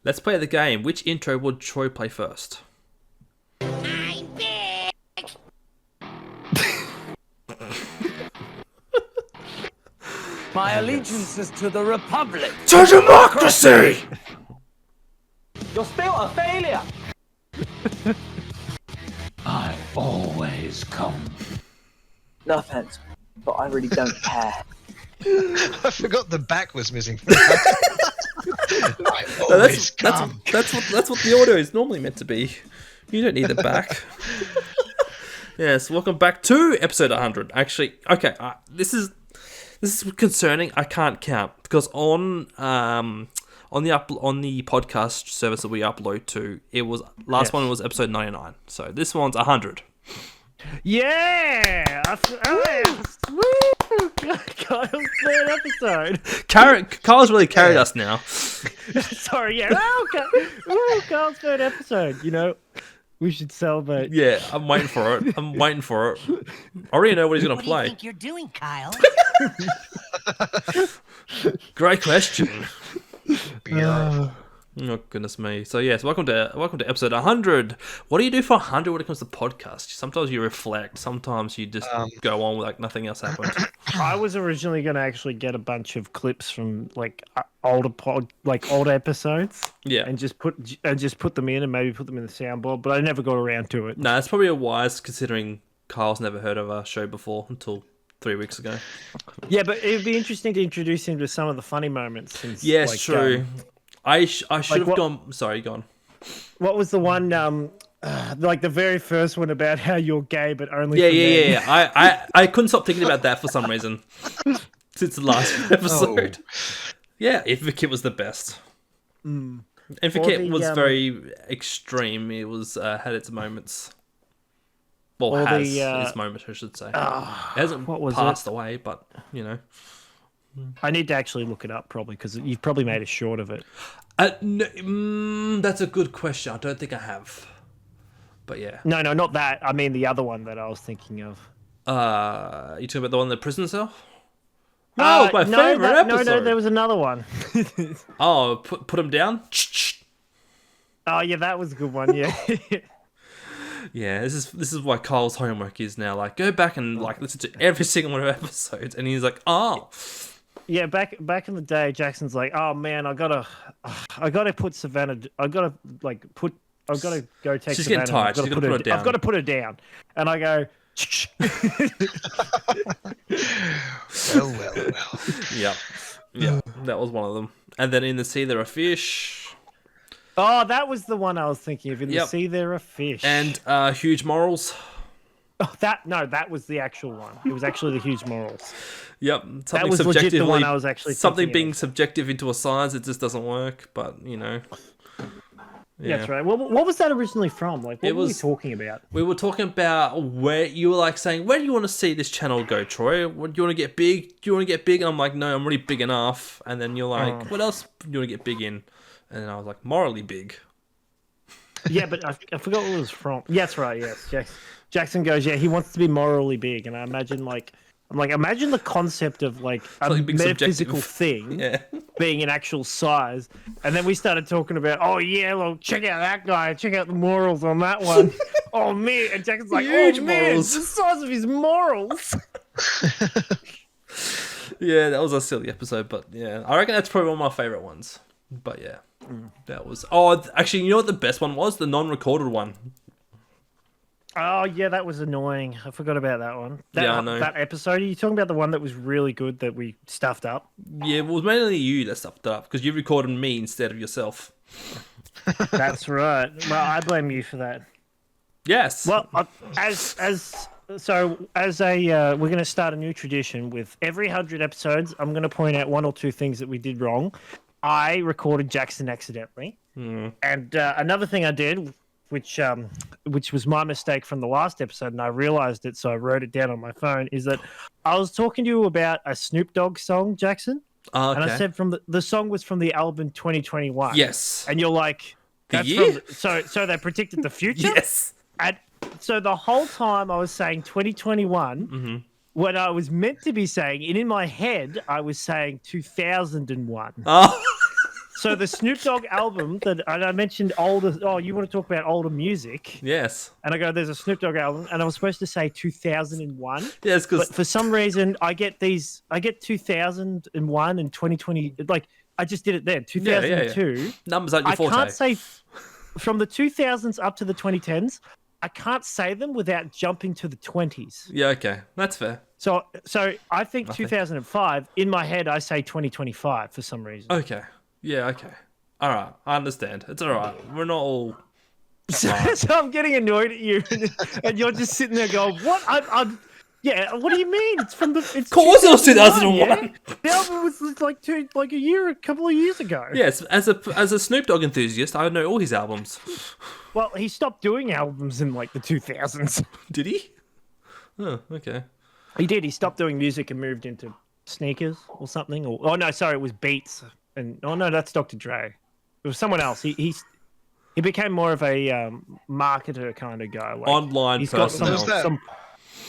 Let's play the game. Which intro would Troy play first? I'm big. My allegiance is to the Republic. To democracy! You're still a failure. I always come. No offense, but I really don't care. I forgot the back was missing. I always come. That's what the audio is normally meant to be. You don't need the back. Yes, welcome back to episode 100. Actually, okay, this is concerning. I can't count because on the podcast service that we upload to, it was last one was episode 99. So this one's 100. Yeah! Woo! Kyle's third episode. Kyle's really carried us now. Sorry, yeah. Kyle's third episode. You know, we should celebrate. Yeah, I'm waiting for it. I already know what he's going to What do you play. think you're doing, Kyle? Great question. Yeah. Oh goodness me! So yes, welcome to episode 100. What do you do for 100 when it comes to podcasts? Sometimes you reflect. Sometimes you just go on like nothing else happened. I was originally going to actually get a bunch of clips from like older episodes. Yeah, and just put them in and maybe put them in the soundboard, but I never got around to it. No, it's probably a wise considering Kyle's never heard of our show before until 3 weeks ago. Yeah, but it'd be interesting to introduce him to some of the funny moments. Since, yes, true. I should have gone. Sorry, gone. What was the one? Like the very first one about how you're gay, but only. Yeah. I couldn't stop thinking about that for some reason since the last episode. Yeah, Advocate was the best. Advocate was very extreme. It was had its moments. Well, its moments, I should say. It hasn't passed away, but you know. I need to actually look it up probably because you've probably made a short of it. That's a good question. I don't think I have. But yeah. No, not that. I mean the other one that I was thinking of. You talking about the one in the prison cell? No, it's my favorite episode. No, there was another one. Oh, put him down? Oh yeah, that was a good one, yeah. Yeah, this is why Kyle's homework is now like go back and like listen to every single one of our episodes, and he's like, oh. Yeah, back in the day, Jackson's like, oh man, I gotta put Savannah. I gotta go take. She's Savannah. getting tired. She's gonna put her down. I've got to put her down, and I go. Well. Yeah, that was one of them. And then in the sea there are fish. Oh, that was the one I was thinking of. In the sea there are fish. And huge morals. Oh, that was the actual one. It was actually the huge morals. Yep. That was legit the one I was actually something being subjective into a science, it just doesn't work, but you know. Yeah. That's right. What was that originally from? Like, what were we talking about? We were talking about where you were like saying, where do you want to see this channel go, Troy? What, do you want to get big? Do you want to get big? And I'm like, no, I'm already big enough. And then you're like, what else do you want to get big in? And I was like, morally big. Yeah, but I forgot what it was from. Yeah, that's right, yes. Jackson goes, yeah, he wants to be morally big. And I imagine, imagine the concept of, like, a metaphysical thing being an actual size. And then we started talking about, oh, yeah, well, check out that guy. Check out the morals on that one. Oh, man. And Jackson's like, huge morals. Man, the size of his morals. Yeah, that was a silly episode. But, yeah, I reckon that's probably one of my favourite ones. But, yeah. That was... Oh, actually, you know what the best one was? The non-recorded one. Oh, yeah, that was annoying. I forgot about that one. I know. That episode, are you talking about the one that was really good that we stuffed up? Yeah, well, it was mainly you that stuffed it up because you recorded me instead of yourself. That's right. Well, I blame you for that. Yes. Well, we're going to start a new tradition with every 100 episodes. I'm going to point out one or two things that we did wrong. I recorded Jackson accidentally. And another thing I did, which was my mistake from the last episode, and I realized it, so I wrote it down on my phone, is that I was talking to you about a Snoop Dogg song, Jackson. Oh, okay. And I said the song was from the album 2021. Yes. And you're like, that's so they predicted the future? Yes. And so the whole time I was saying 2021, what I was meant to be saying, and in my head, I was saying 2001. Oh. So the Snoop Dogg album that and I mentioned older. Oh, you want to talk about older music? Yes. And I go, there's a Snoop Dogg album, and I was supposed to say 2001. Yes, because But for some reason, I get 2001 and 2020. Like I just did it then. 2002. Numbers aren't your I forte. can't say from the 2000s up to the 2010s. I can't say them without jumping to the 20s. Yeah, okay. That's fair. So I think 2005. In my head, I say 2025 for some reason. Okay. Yeah, okay. All right. I understand. It's all right. We're not all... So I'm getting annoyed at you, and you're just sitting there going, "What? I'm yeah. What do you mean? It's from the. It's Of course it was 2001. Yeah? The album was like a couple of years ago. Yes, as a Snoop Dogg enthusiast, I know all his albums. Well, he stopped doing albums in like the 2000s. Did he? Oh, okay. He did. He stopped doing music and moved into sneakers or something. Or oh no, sorry, it was Beats. And oh no, that's Dr. Dre. It was someone else. He became more of a marketer kind of guy. Like, Online he's got personnel.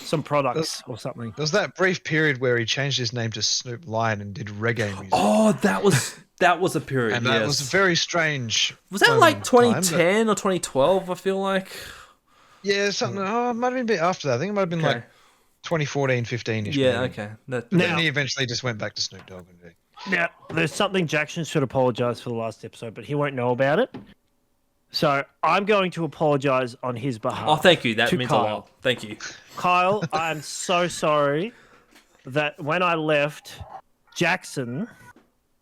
some products or something. There was that brief period where he changed his name to Snoop Lion and did reggae music. Oh, that was a period. And yes. that was a very strange. Was that like 2010 or 2012? I feel like. Yeah, something. Oh, it might have been a bit after that. I think it might have been like 2014, 15ish. Yeah, maybe. okay. But then he eventually just went back to Snoop Dogg. Now, there's something Jackson should apologize for the last episode, but he won't know about it. So I'm going to apologize on his behalf. Oh, thank you. That to means Kyle. a lot. Thank you. Kyle, I'm so sorry that when I left, Jackson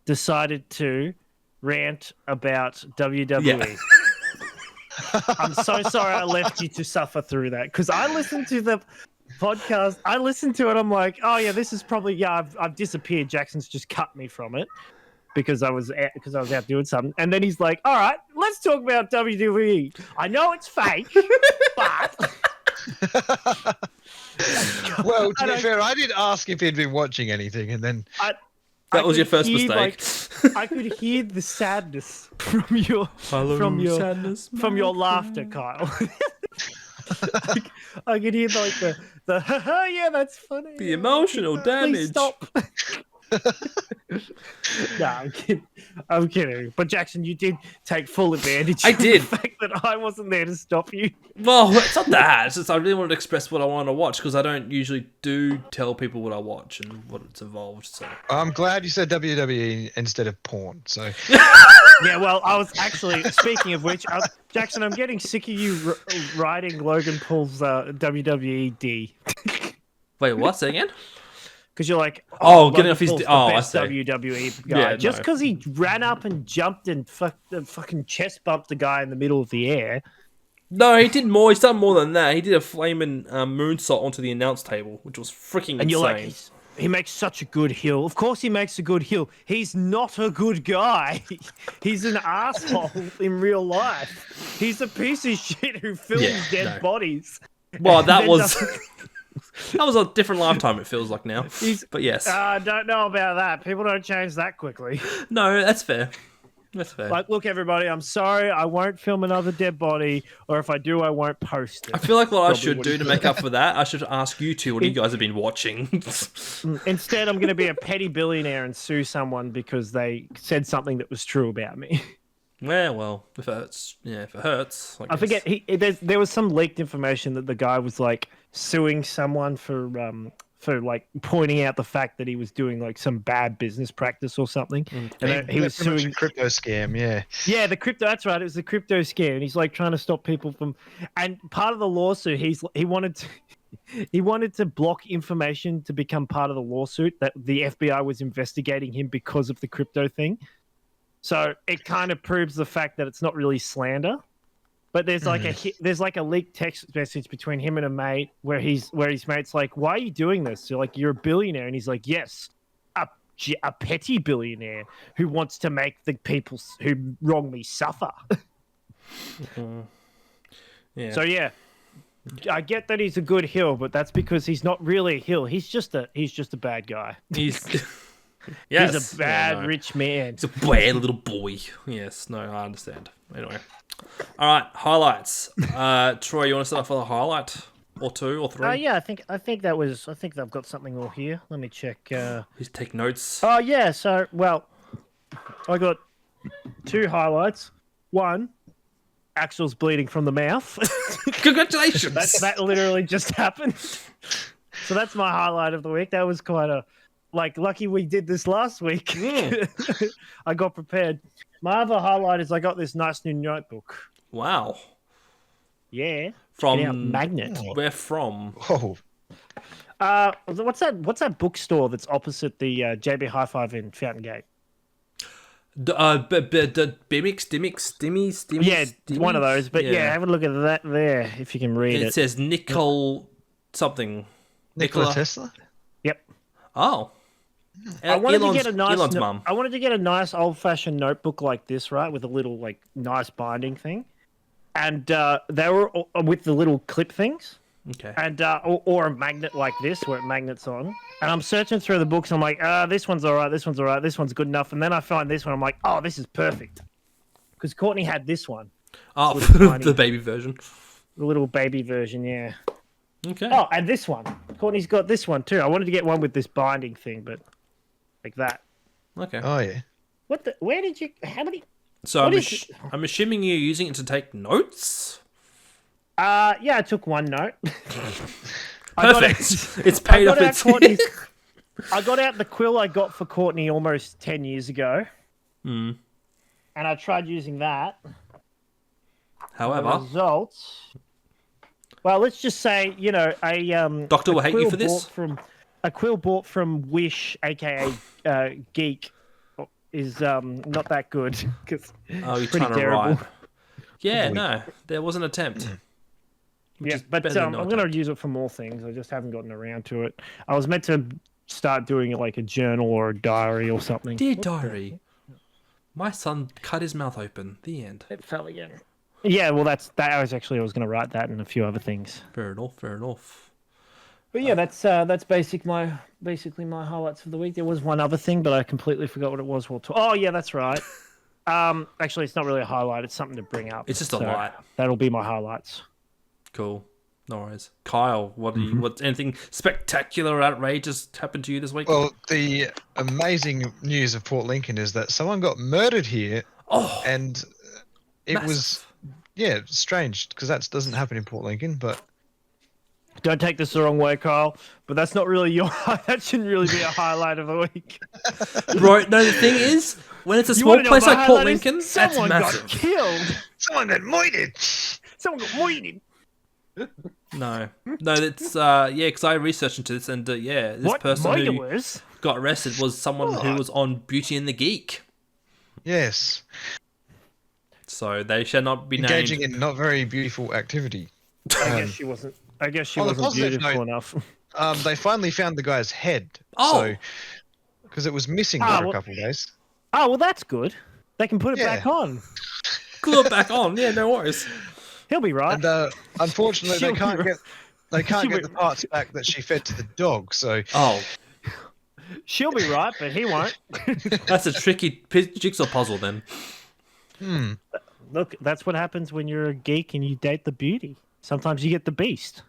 decided to rant about WWE. Yeah. I'm so sorry I left you to suffer through that because I listened to the podcast. I listened to it. I'm like, oh yeah, this is probably I've disappeared. Jackson's just cut me from it because I was out doing something. And then he's like, all right, let's talk about WWE. I know it's fake, but Well, to be fair, I did ask if he'd been watching anything, and then That was your first mistake. I could hear the sadness from your sadness, from your laughter, Kyle. I could hear like the yeah, that's funny. The emotional Please damage. stop. Nah, I'm kidding. But Jackson, you did take full advantage. I of did. The fact that I wasn't there to stop you. Well, it's not that. It's just I really wanted to express what I want to watch because I don't usually do tell people what I watch and what it's involved. So I'm glad you said WWE instead of porn. So Yeah, well, I was actually speaking of which, Jackson, I'm getting sick of you writing Logan Paul's WWE D. wait, what? Say again? Because you're like, getting off his. Paul's the I best see. WWE guy. Yeah, Just no. because he ran up and jumped and fucking chest bumped the guy in the middle of the air. No, he did more. He's done more than that. He did a flaming moonsault onto the announce table, which was freaking And insane. you're like, he makes such a good heel. Of course he makes a good heel. He's not a good guy. He's an asshole in real life. He's a piece of shit who films dead bodies. Well, And that then was doesn't- that was a different lifetime. It feels like now. But yes, I don't know about that. People don't change that quickly. no, that's fair. That's fair. Like, look, everybody, I'm sorry. I won't film another dead body, or if I do, I won't post it. I feel like what I Probably should what do he to make up for that, I should ask you two what you guys have been watching. Instead, I'm going to be a petty billionaire and sue someone because they said something that was true about me. Yeah, well, if it hurts, if it hurts. I forget. There was some leaked information that the guy was like suing someone for like pointing out the fact that he was doing like some bad business practice or something, and he was pretty much suing a crypto scam. Yeah. Yeah, the crypto. That's right. It was the crypto scam, and he's like trying to stop people from. And part of the lawsuit, he wanted to block information to become part of the lawsuit that the FBI was investigating him because of the crypto thing. So it kind of proves the fact that it's not really slander. But there's like a leaked text message between him and a mate where his mate's like, "Why are you doing this?" So like, "You're a billionaire," and he's like, "Yes, a petty billionaire who wants to make the people who wrong me suffer." Yeah. So yeah, I get that he's a good heel, but that's because he's not really a heel. He's just a bad guy. He's yes, He's a bad rich man. He's a bad little boy. Yes, no, I understand. Anyway, all right, highlights. Troy, you want to start off with a highlight or two or three? Yeah, I think I've got something all here. Let me check. Just take notes. Oh yeah, so well, I got 2 highlights. 1, Axel's bleeding from the mouth. Congratulations. That literally just happened. So that's my highlight of the week. That was quite a lucky we did this last week. I got prepared. My other highlight is I got this nice new notebook. Wow. Yeah. From Magnet. Where from? Oh, What's that bookstore that's opposite the JB High Five in Fountain Gate? Bimix. Yeah, one of those. But yeah, have a look at that there if you can read it. It says Nicole something. Nikola Tesla? Yep. Oh. I wanted to get a Elon's mum. I wanted to get a nice old-fashioned notebook like this, right, with a little nice binding thing, and they were with the little clip things. Okay. And or a magnet like this where it magnets on. And I'm searching through the books. I'm like, this one's all right. This one's all right. This one's good enough. And then I find this one. I'm like, oh, this is perfect. Because Courtney had this one. Oh, the baby version. The little baby version, yeah. Okay. Oh, and this one. Courtney's got this one too. I wanted to get one with this binding thing, but like that. Okay. Oh, yeah. What the? Where did you? How many? So I'm assuming you're using it to take notes. Yeah, I took one note. Perfect. It's paid off its I got out the quill I got for Courtney almost 10 years ago. And I tried using that. However, the results. Well, let's just say, a Doctor will hate you for this. A quill bought from Wish, aka Geek, is not that good because you're trying to rhyme. Yeah, no, there was an attempt. Yeah, but I'm going to use it for more things. I just haven't gotten around to it. I was meant to start doing it like a journal or a diary or something. Dear diary, my son cut his mouth open. The end. It fell again. Yeah, well, I was going to write that and a few other things. Fair enough. But yeah, that's basically my highlights of the week. There was one other thing, but I completely forgot what it was. Oh yeah, that's right. Actually, it's not really a highlight. It's something to bring up. It's just a light. That'll be my highlights. Cool. No worries. Kyle, what anything spectacular or outrageous happened to you this week? Well, the amazing news of Port Lincoln is that someone got murdered here. Oh, and it was strange because that doesn't happen in Port Lincoln, but don't take this the wrong way, Kyle, but that's not really that shouldn't really be a highlight of the week. Right, no, the thing is, when it's a small place like Port Lincoln, that's someone massive. Got killed. Someone got moited. Someone got moited. No, it's because I researched into this, and this person who got arrested was someone who was on Beauty and the Geek. Yes. So they shall not be engaging named. in not very beautiful activity. I guess she wasn't beautiful enough. They finally found the guy's head. Oh. Because it was missing for a couple of days. Oh, well, that's good. They can put it back on. Glue it back on. Yeah, no worries. He'll be right. And unfortunately, they can't get the parts back that she fed to the dog. So she'll be right, but he won't. That's a tricky jigsaw puzzle then. Look, that's what happens when you're a geek and you date the beauty. Sometimes you get the beast.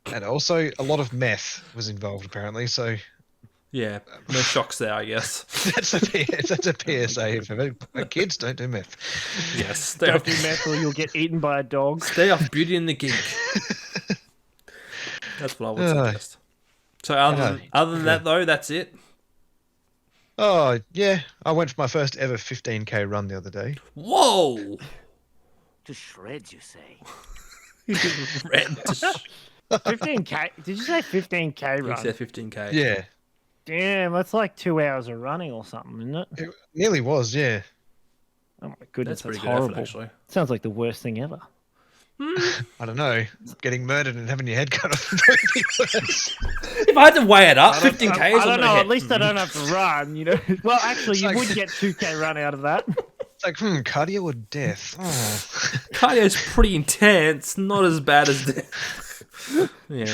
And also, a lot of meth was involved, apparently. So yeah, no shocks there, I guess. That's a PSA for kids. Don't do meth. Yes, don't do meth or you'll get eaten by a dog. Stay off Beauty and the Geek. That's what I would suggest. So other than that, though, that's it. Oh yeah, I went for my first ever 15k run the other day. Whoa! To shreds, you say? 15k? Did you say 15k run? You said 15k. Yeah. Damn, that's like 2 hours of running or something, isn't it? It nearly was, yeah. Oh my goodness, that's horrible. Good effort, actually. Sounds like the worst thing ever. I don't know. Getting murdered and having your head cut off. If I had to weigh it up, 15k is I don't know. At least I don't have to run, Well, actually, you would get 2k run out of that. It's like, cardio or death? Oh. Cardio's pretty intense. Not as bad as death. Yeah.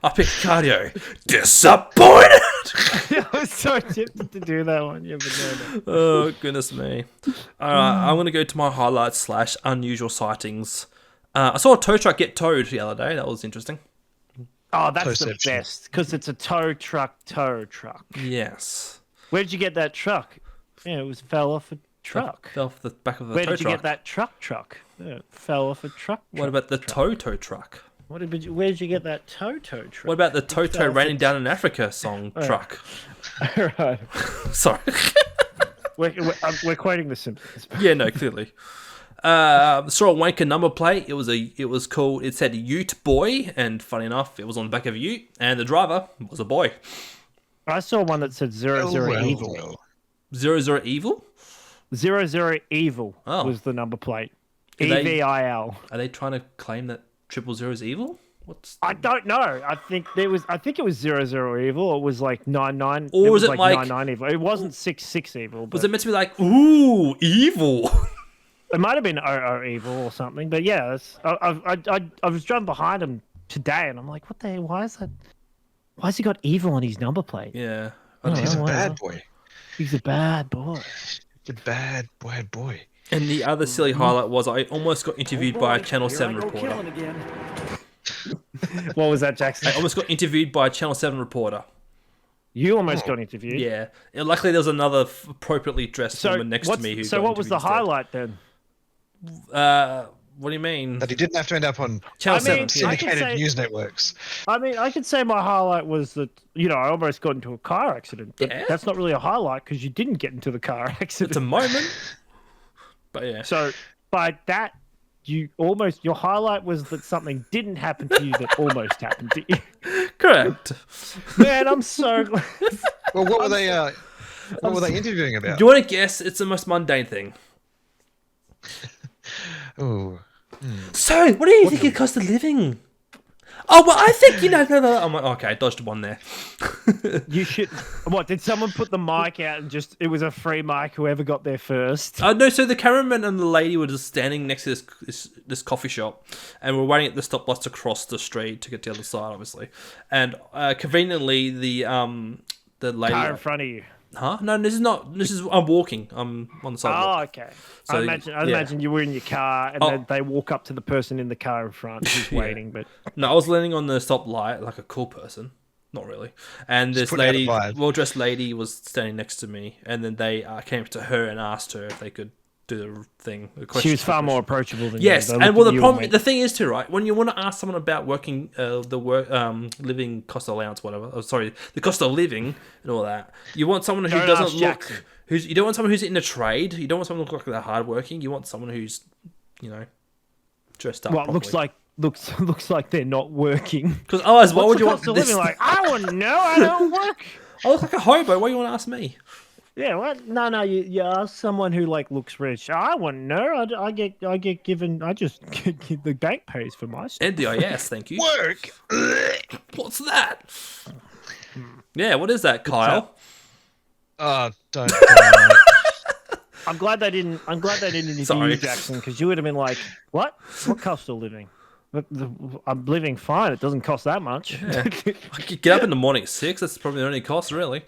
I picked cardio. Disappointed! I was so tempted to do that one. Yeah, but no. Oh, goodness me. I'm going to go to my highlights / unusual sightings. I saw a tow truck get towed the other day. That was interesting. Oh, that's the best. Because it's a tow truck. Yes. Where'd you get that truck? Yeah, it fell off a truck. Fell off the back of the Where tow did you truck. get that truck? Yeah, it fell off a truck. What about the tow truck? Where did you get that tow truck? What about the Toto Raining Down in Africa song truck? Right. Sorry. We're quoting The Simpsons. Yeah, no, clearly. Saw a wanker number plate. It said Ute Boy, and funny enough, it was on the back of a Ute, and the driver was a boy. I saw one that said 00 Evil. 00 Evil? 00 Evil was the number plate. EVIL. Are they trying to claim that 000 is evil? I don't know. I think it was 00 Evil. It was like 99. Or was it like 99 Evil? It wasn't 66 Evil. Was it meant to be like, ooh, evil? It might have been 00 Evil or something. But yeah, I was driving behind him today, and I'm like, what the hell? Why is that? Why has he got evil on his number plate? Yeah. He's a bad boy. He's a bad boy. He's a bad boy. And the other silly highlight was I almost got interviewed by a Channel 7 reporter. What was that, Jackson? I almost got interviewed by a Channel 7 reporter. You almost got interviewed? Yeah. And luckily, there was another appropriately dressed woman next to me who So what was the highlight then? What do you mean? That he didn't have to end up on Channel 7. syndicated news networks. I mean, I could say my highlight was that, I almost got into a car accident. But that's not really a highlight because you didn't get into the car accident. It's a moment. But yeah. So by that, your highlight was that something didn't happen to you that almost happened to you. Correct. Man, I'm so glad. Well, what were they? What were they interviewing about? Do you want to guess? It's the most mundane thing. Ooh. So, what do you think it cost of living? Oh, well, I think, I'm like, okay, dodged one there. You should. What, did someone put the mic out and it was a free mic, whoever got there first? No, so the cameraman and the lady were just standing next to this coffee shop, and we're waiting at the stoplights to cross the street to get to the other side, obviously. And conveniently, the lady... Car in front of you. Huh? No, I'm walking. I'm on the sidewalk. Oh, okay. So, I imagine you were in your car and then they walk up to the person in the car in front who's waiting. But no, I was leaning on the stoplight like a cool person. Not really. And this lady, well-dressed lady, was standing next to me, and then they came to her and asked her if they could do the thing. She was far more approachable than yes, you. and well, the thing is too, right? When you want to ask someone about living cost of allowance, whatever. Oh, sorry, the cost of living and all that. You want someone who doesn't look. You don't want someone who's in a trade. You don't want someone to look like they're hardworking. You want someone who's, dressed up. Well, properly. looks like they're not working. Because otherwise, why would you want this? this? Like, I wouldn't know. I don't work. I look like a hobo. Why do you want to ask me? Yeah, what? No. You ask someone who looks rich. I wouldn't know. I get given. I just the bank pays for my stuff. NDIS, thank you. Work. What's that? Yeah, what is that, Kyle? Don't. I'm glad they didn't interview you, Jackson, because you would have been like, "What? What cost of living? I'm living fine. It doesn't cost that much." Yeah. I could get up in the morning at 6. That's probably the only cost, really.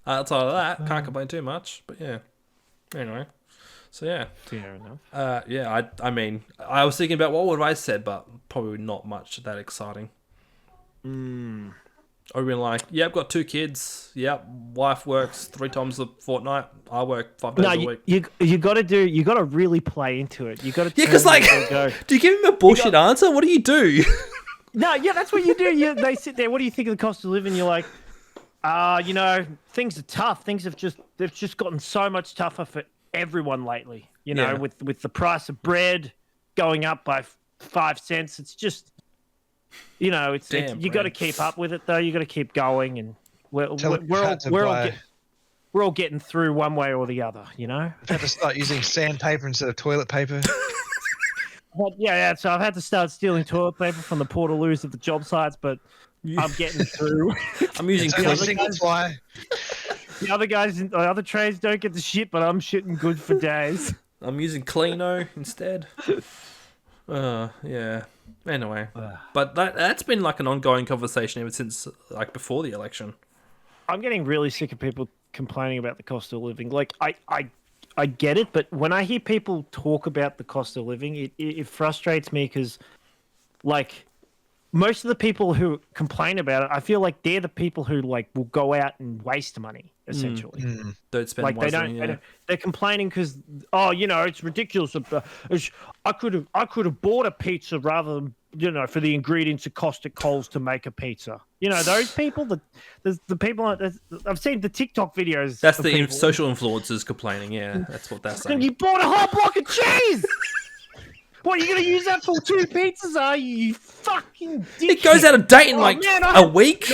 Outside of that, can't complain too much. But yeah. Anyway. So yeah. Fair enough. Yeah, I mean, I was thinking about what would I said, but probably not much that exciting. I would have been like, yeah, I've got 2 kids. Yep, wife works 3 times a fortnight. I work 5 days a week. You got to really play into it. You got to. Yeah, because do you give him a bullshit answer? What do you do? No, yeah, that's what you do. They sit there. What do you think of the cost of living? You're like, things are tough. They've just gotten so much tougher for everyone lately. With the price of bread going up by 5 cents, it's just. You got to keep up with it though. You got to keep going, and we're all getting through one way or the other. I've had to start using sandpaper instead of toilet paper. Yeah. So I've had to start stealing toilet paper from the portaloos of the job sites, but I'm getting through. I'm using single ply. The other guys in the other trades don't get the shit, but I'm shitting good for days. I'm using Cleano instead. Yeah. Anyway, but that's been like an ongoing conversation ever since before the election. I'm getting really sick of people complaining about the cost of living. I get it, but when I hear people talk about the cost of living, it frustrates me because, most of the people who complain about it, I feel like they're the people who like will go out and waste money essentially. Don't spend Like wisely, they're complaining because it's ridiculous. I could have bought a pizza rather than for the ingredients it cost at Coles to make a pizza. Those people, the people I've seen the TikTok videos. That's the social influencers complaining. Yeah, that's what they're saying. You bought a whole block of cheese. What, are you going to use that for 2 pizzas, are you? You fucking dickhead. It goes out of date in a week.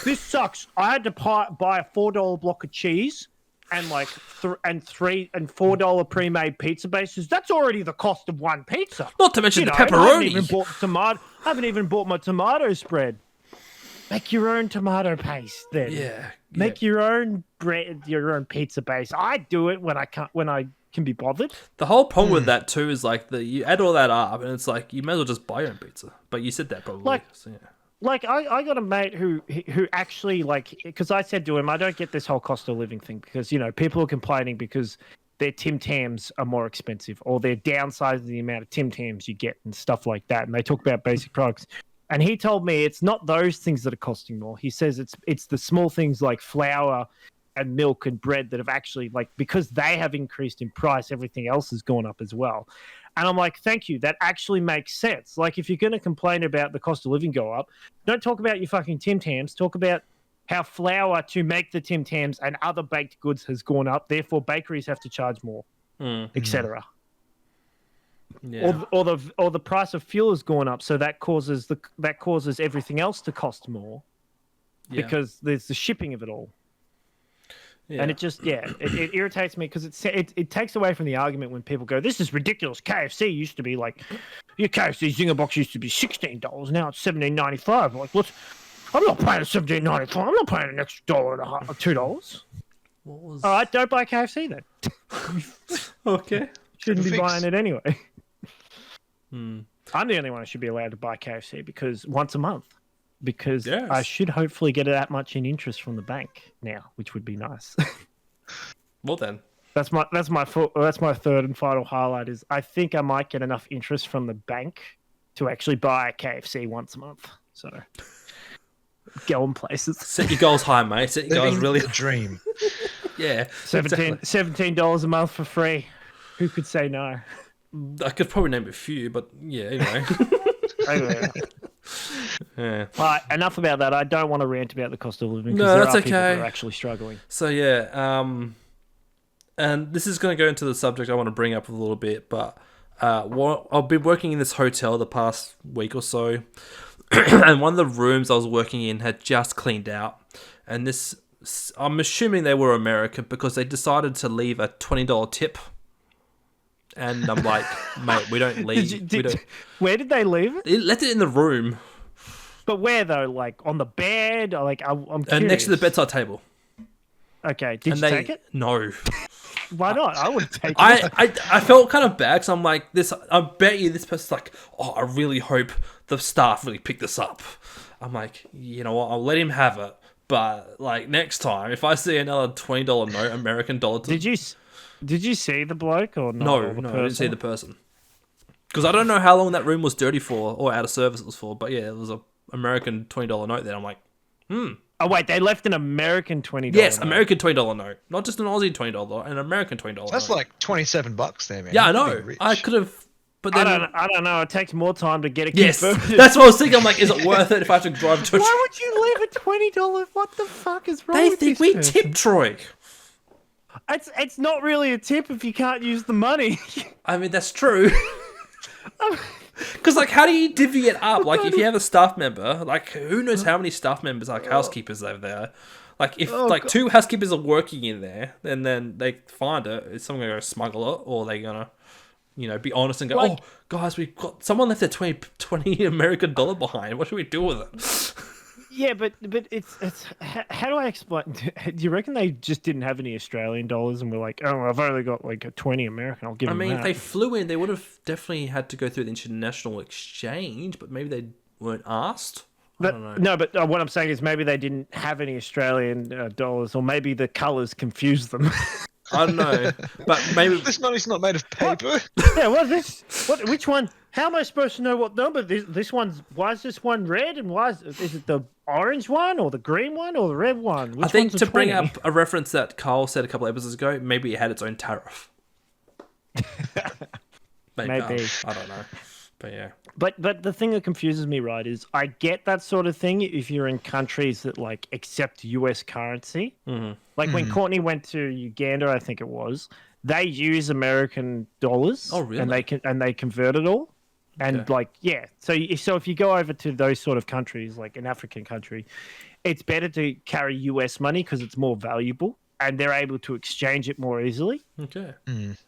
This sucks. I had to buy a $4 block of cheese and like $4 pre-made pizza bases. That's already the cost of one pizza. Not to mention the pepperoni. I haven't even bought my tomato spread. Make your own tomato paste then. Yeah. Make your own bread, your own pizza base. I do it when I can be bothered. The whole problem with that too is like you add all that up and it's like you may as well just buy your own pizza. But you said that probably. I got a mate who actually because I said to him, I don't get this whole cost of living thing because people are complaining because their Tim Tams are more expensive or they're downsizing the amount of Tim Tams you get and stuff like that. And they talk about basic products. And he told me it's not those things that are costing more. He says it's the small things like flour and milk and bread that have actually because they have increased in price, everything else has gone up as well. And I'm like, thank you. That actually makes sense. Like if you're going to complain about the cost of living go up, don't talk about your fucking Tim Tams. Talk about how flour to make the Tim Tams and other baked goods has gone up. Therefore, bakeries have to charge more, etc. Yeah. Or the price of fuel has gone up, so that causes everything else to cost more because there's the shipping of it all. Yeah. And it just it irritates me because it takes away from the argument when people go, this is ridiculous. KFC used to be like your KFC Zinger box used to be $16, now it's $17.95. Like I'm not paying $17.95. I'm not paying an extra $1.50 or $2. All right, don't buy KFC then. Okay. Shouldn't be buying it anyway. I'm the only one who should be allowed to buy KFC because once a month. Because I should hopefully get that much in interest from the bank now, which would be nice. Well then, that's my third and final highlight is I think I might get enough interest from the bank to actually buy a KFC once a month. So going places. Set your goals high, mate. Set your goals really. Dream. Yeah, $17 a month for free. Who could say no? I could probably name a few, but yeah, anyway. Yeah. All right, enough about that. I don't want to rant about the cost of living. No, that's okay. People who are actually struggling. So yeah, and this is going to go into the subject I want to bring up a little bit, but I've been working in this hotel the past week or so, and one of the rooms I was working in had just cleaned out, and I'm assuming they were American because they decided to leave a $20 tip. And I'm like, mate, we don't leave. Where did they leave it? They left it in the room. But where though? Like on the bed? Or like I'm curious. Next to the bedside table. Okay, did you take it? No. Why not? I would take it. I felt kind of bad because I'm like this. I bet you this person's like, oh, I really hope the staff really pick this up. I'm like, you know what? I'll let him have it. But like next time, if I see another $20 note, American dollar, Did you see the bloke or not? No, I didn't see the person. Because I don't know how long that room was dirty for or out of service it was for. But yeah, it was an American $20 note there. I'm like, Oh, wait, they left an American $20 Yes, note. American $20 note. Not just an Aussie $20, an American $20 note. That's like $27 there, man. Yeah, I know. I could have... But then, I don't know. It takes more time to get it yes, converted. that's what I was thinking. I'm like, is it worth it if I have to drive to... Why would you leave a $20? What the fuck is wrong They with think this we person? tip Troy. It's not really a tip if you can't use the money. I mean, that's true. Because, like, how do you divvy it up? Like, if you have a staff member, like, who knows how many staff members, like, housekeepers over there? Like, if, two housekeepers are working in there, and then they find it, is someone going to go smuggle it? Or are they going to, be honest and go, oh, guys, we've got... Someone left their $20 American dollar behind. What should we do with it? Yeah, but it's how do I explain? Do you reckon they just didn't have any Australian dollars and were like, oh, I've only got like a 20 American, I'll give them that. If they flew in, they would have definitely had to go through the international exchange, but maybe they weren't asked. I don't know. No, but what I'm saying is maybe they didn't have any Australian dollars, or maybe the colours confused them. I don't know, but maybe This money's not made of paper. Yeah, what's this? Which one? How am I supposed to know what number? This one's. Why is this one red? And why is it the orange one or the green one or the red one? Which I think one's to a bring 20? up a reference that Carl said a couple of episodes ago, maybe it had its own tariff. Maybe. I don't know, but yeah. But the thing that confuses me, right, is I get that sort of thing if you're in countries that like accept US currency. Mm-hmm. Like when Courtney went to Uganda, I think it was, they use American dollars. Oh, really? And they convert it all. And Okay. like, yeah. So if you go over to those sort of countries, like an African country, it's better to carry US money because it's more valuable and they're able to exchange it more easily. Okay.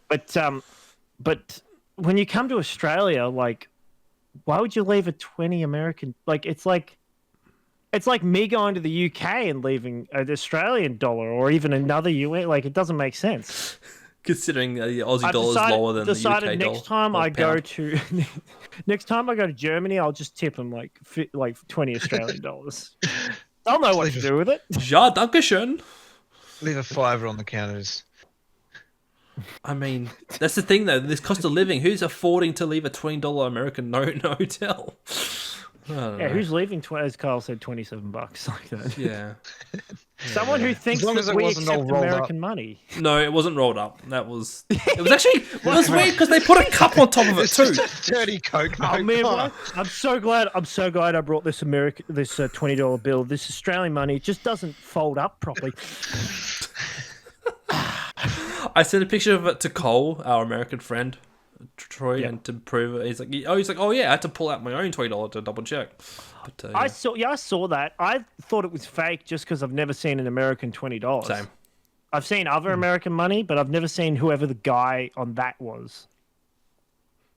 But when you come to Australia, like, why would you leave a 20 American? Like, it's like me going to the UK and leaving an Australian dollar or even another US. Like, it doesn't make sense. Considering the Aussie dollar is lower than the UK dollar. Next time or I go pound. to, next time I go to Germany, I'll just tip them like 20 Australian dollars. I'll know what to do with it. Ja, danke schön. Leave a $5 on the counters. I mean, that's the thing though. This cost of living. Who's affording to leave a $20 American note in a hotel? I don't know. Who's leaving? As Carl said, $27 like that. Yeah. Someone who thinks long as that it we wasn't all accept rolled American money. No, it wasn't rolled up. It was actually it was weird because they put a cup on top of it It's too. just a dirty Coke. Oh man, I'm so glad I brought this $20 bill. This Australian money, it just doesn't fold up properly. I sent a picture of it to Cole, our American friend, Troy, and to prove it, he's like, oh yeah, I had to pull out my own $20 to double check. But, I saw that. I thought it was fake just because I've never seen an American $20. Same. I've seen other American money, but I've never seen whoever the guy on that was.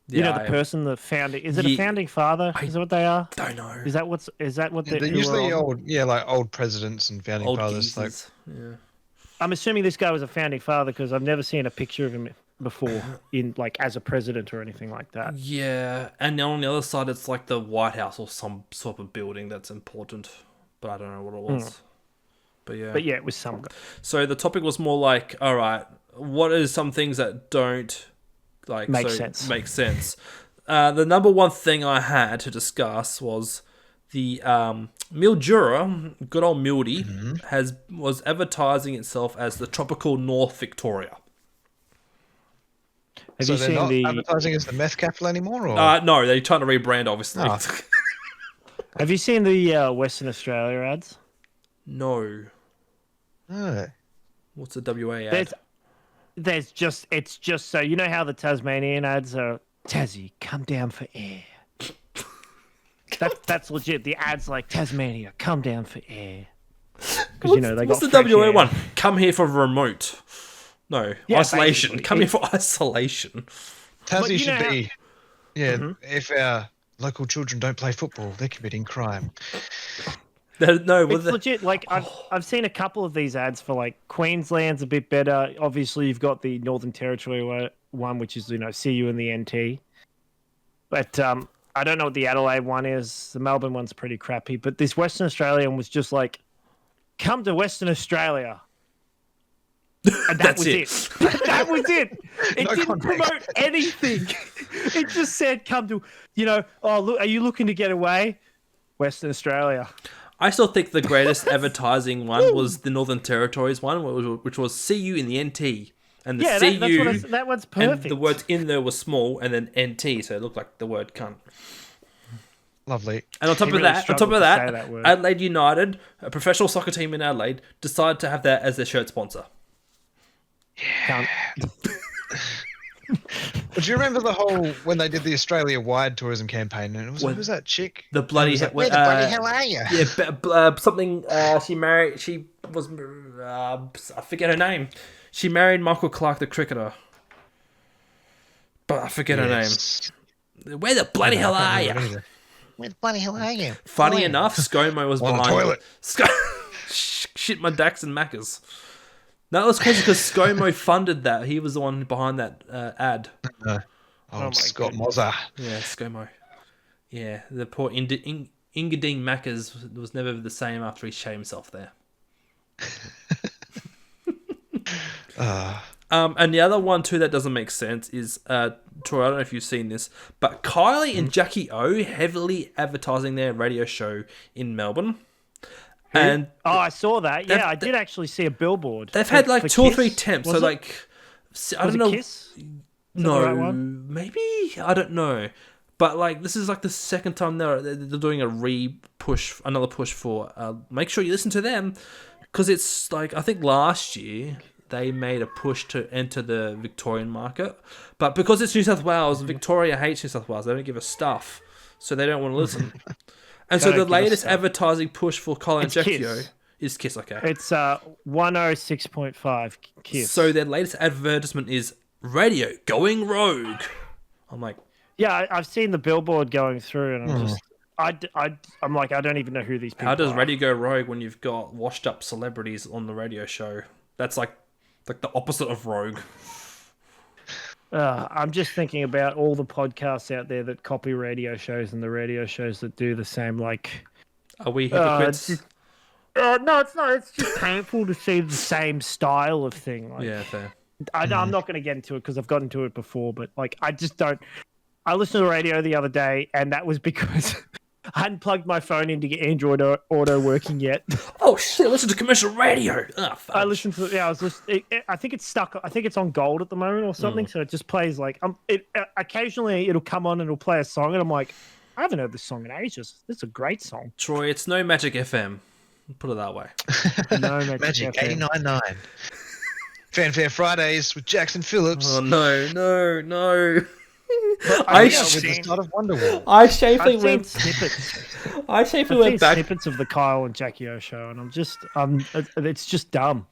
Yeah, You know, the person, the founding. Is it a founding father? Is that what they are? Don't know. Is that what They're who usually are on? old presidents and founding Old fathers. Like, geezers. Yeah. I'm assuming this guy was a founding father because I've never seen a picture of him before in like as a president or anything like that. Yeah, and on the other side, it's like the White House or some sort of building that's important, but I don't know what it was. But yeah, it was some guy. So the topic was more like, all right, what are some things that don't like Make sense. Make sense. The number one thing I had to discuss was the Mildura, good old Mildy, was advertising itself as the tropical North Victoria. Have so you they're seen not the? advertising as the meth capital anymore, or No, they're trying to rebrand, obviously. Oh. Have you seen the Western Australia ads? No. No. What's the WA ad? It's just so you know how the Tasmanian ads are. Tassie, come down for air. That's legit. The ads like Tasmania, come down for air. Because you know they What's got the fresh WA air. one? Come here for remote. No, Yeah, isolation. basically. Come here for isolation. But Tassie you should know be. Yeah, if our local children don't play football, they're committing crime. No, It's legit. Like I've seen a couple of these ads for like Queensland's a bit better. Obviously, you've got the Northern Territory one, which is see you in the NT. But I don't know what the Adelaide one is. The Melbourne one's pretty crappy. But this Western Australian was just like, come to Western Australia. And that was it. That was it. It No didn't context. promote anything. It just said, come to, oh, look, are you looking to get away? Western Australia. I still think the greatest advertising one was the Northern Territories one, which was "See you in the NT," and the Yeah, "CU" that one's and perfect. the words in there were small, and then "NT," so it looked like the word "cunt." Lovely. And on top He of really that, struggled to say that word. Adelaide United, a professional soccer team in Adelaide, decided to have that as their shirt sponsor. Cunt. But do you remember the whole when they did the Australia-wide tourism campaign? And who was that chick? The bloody It was like, where where the bloody hell are you? Yeah, something. She married. She was. I forget her name. She married Michael Clark, the cricketer. But I forget her name. Where the bloody hell are you? Where the bloody hell are you? Funny enough, ScoMo was On the behind toilet. Shit, my Dax and Maccas. That was crazy because ScoMo funded that. He was the one behind that ad. my Scott goodness. Mozza. Yeah, ScoMo. Yeah, the poor Ingadine Maccas was never the same after he shaved himself there. And the other one too that doesn't make sense is Troy. I don't know if you've seen this, but Kylie and Jackie O heavily advertising their radio show in Melbourne. And I saw that. Yeah, I did actually see a billboard. They've had like 2 or 3 temps. So like, I don't know. Kiss? No, maybe I don't know. But like, this is like the second time they're doing another push for. Make sure you listen to them, because it's like I think last year they made a push to enter the Victorian market, but because it's New South Wales, Victoria hates New South Wales. They don't give us stuff, so they don't want to listen. And so the latest advertising push for Colin Jacquio is Kiss. Okay, it's 106.5 Kiss. So their latest advertisement is radio going rogue. I'm like, yeah, I've seen the billboard going through, and I'm just. I'm like, I don't even know who these people are. How does radio go rogue when you've got washed up celebrities on the radio show? That's like the opposite of rogue. I'm just thinking about all the podcasts out there that copy radio shows and the radio shows that do the same. Like, are we hypocrites? No, it's not. It's just painful to see the same style of thing. Like, yeah, fair. I'm not going to get into it because I've gotten to it before, but like, I just don't. I listened to the radio the other day, and that was because I hadn't plugged my phone into Android Auto working yet. Oh shit! Listen to commercial radio. Oh, I listened to. Yeah, I was listening. I think it's stuck. I think it's on gold at the moment or something. So it just plays like. Occasionally it'll come on and it'll play a song, and I'm like, I haven't heard this song in ages. This is a great song. Troy, it's no Magic FM. Put it that way. No Magic 89.9. Fanfare Fridays with Jackson Phillips. Oh no. I've seen seen snippets. I safely went back snippets of the Kyle and Jackie O show, and it's just dumb.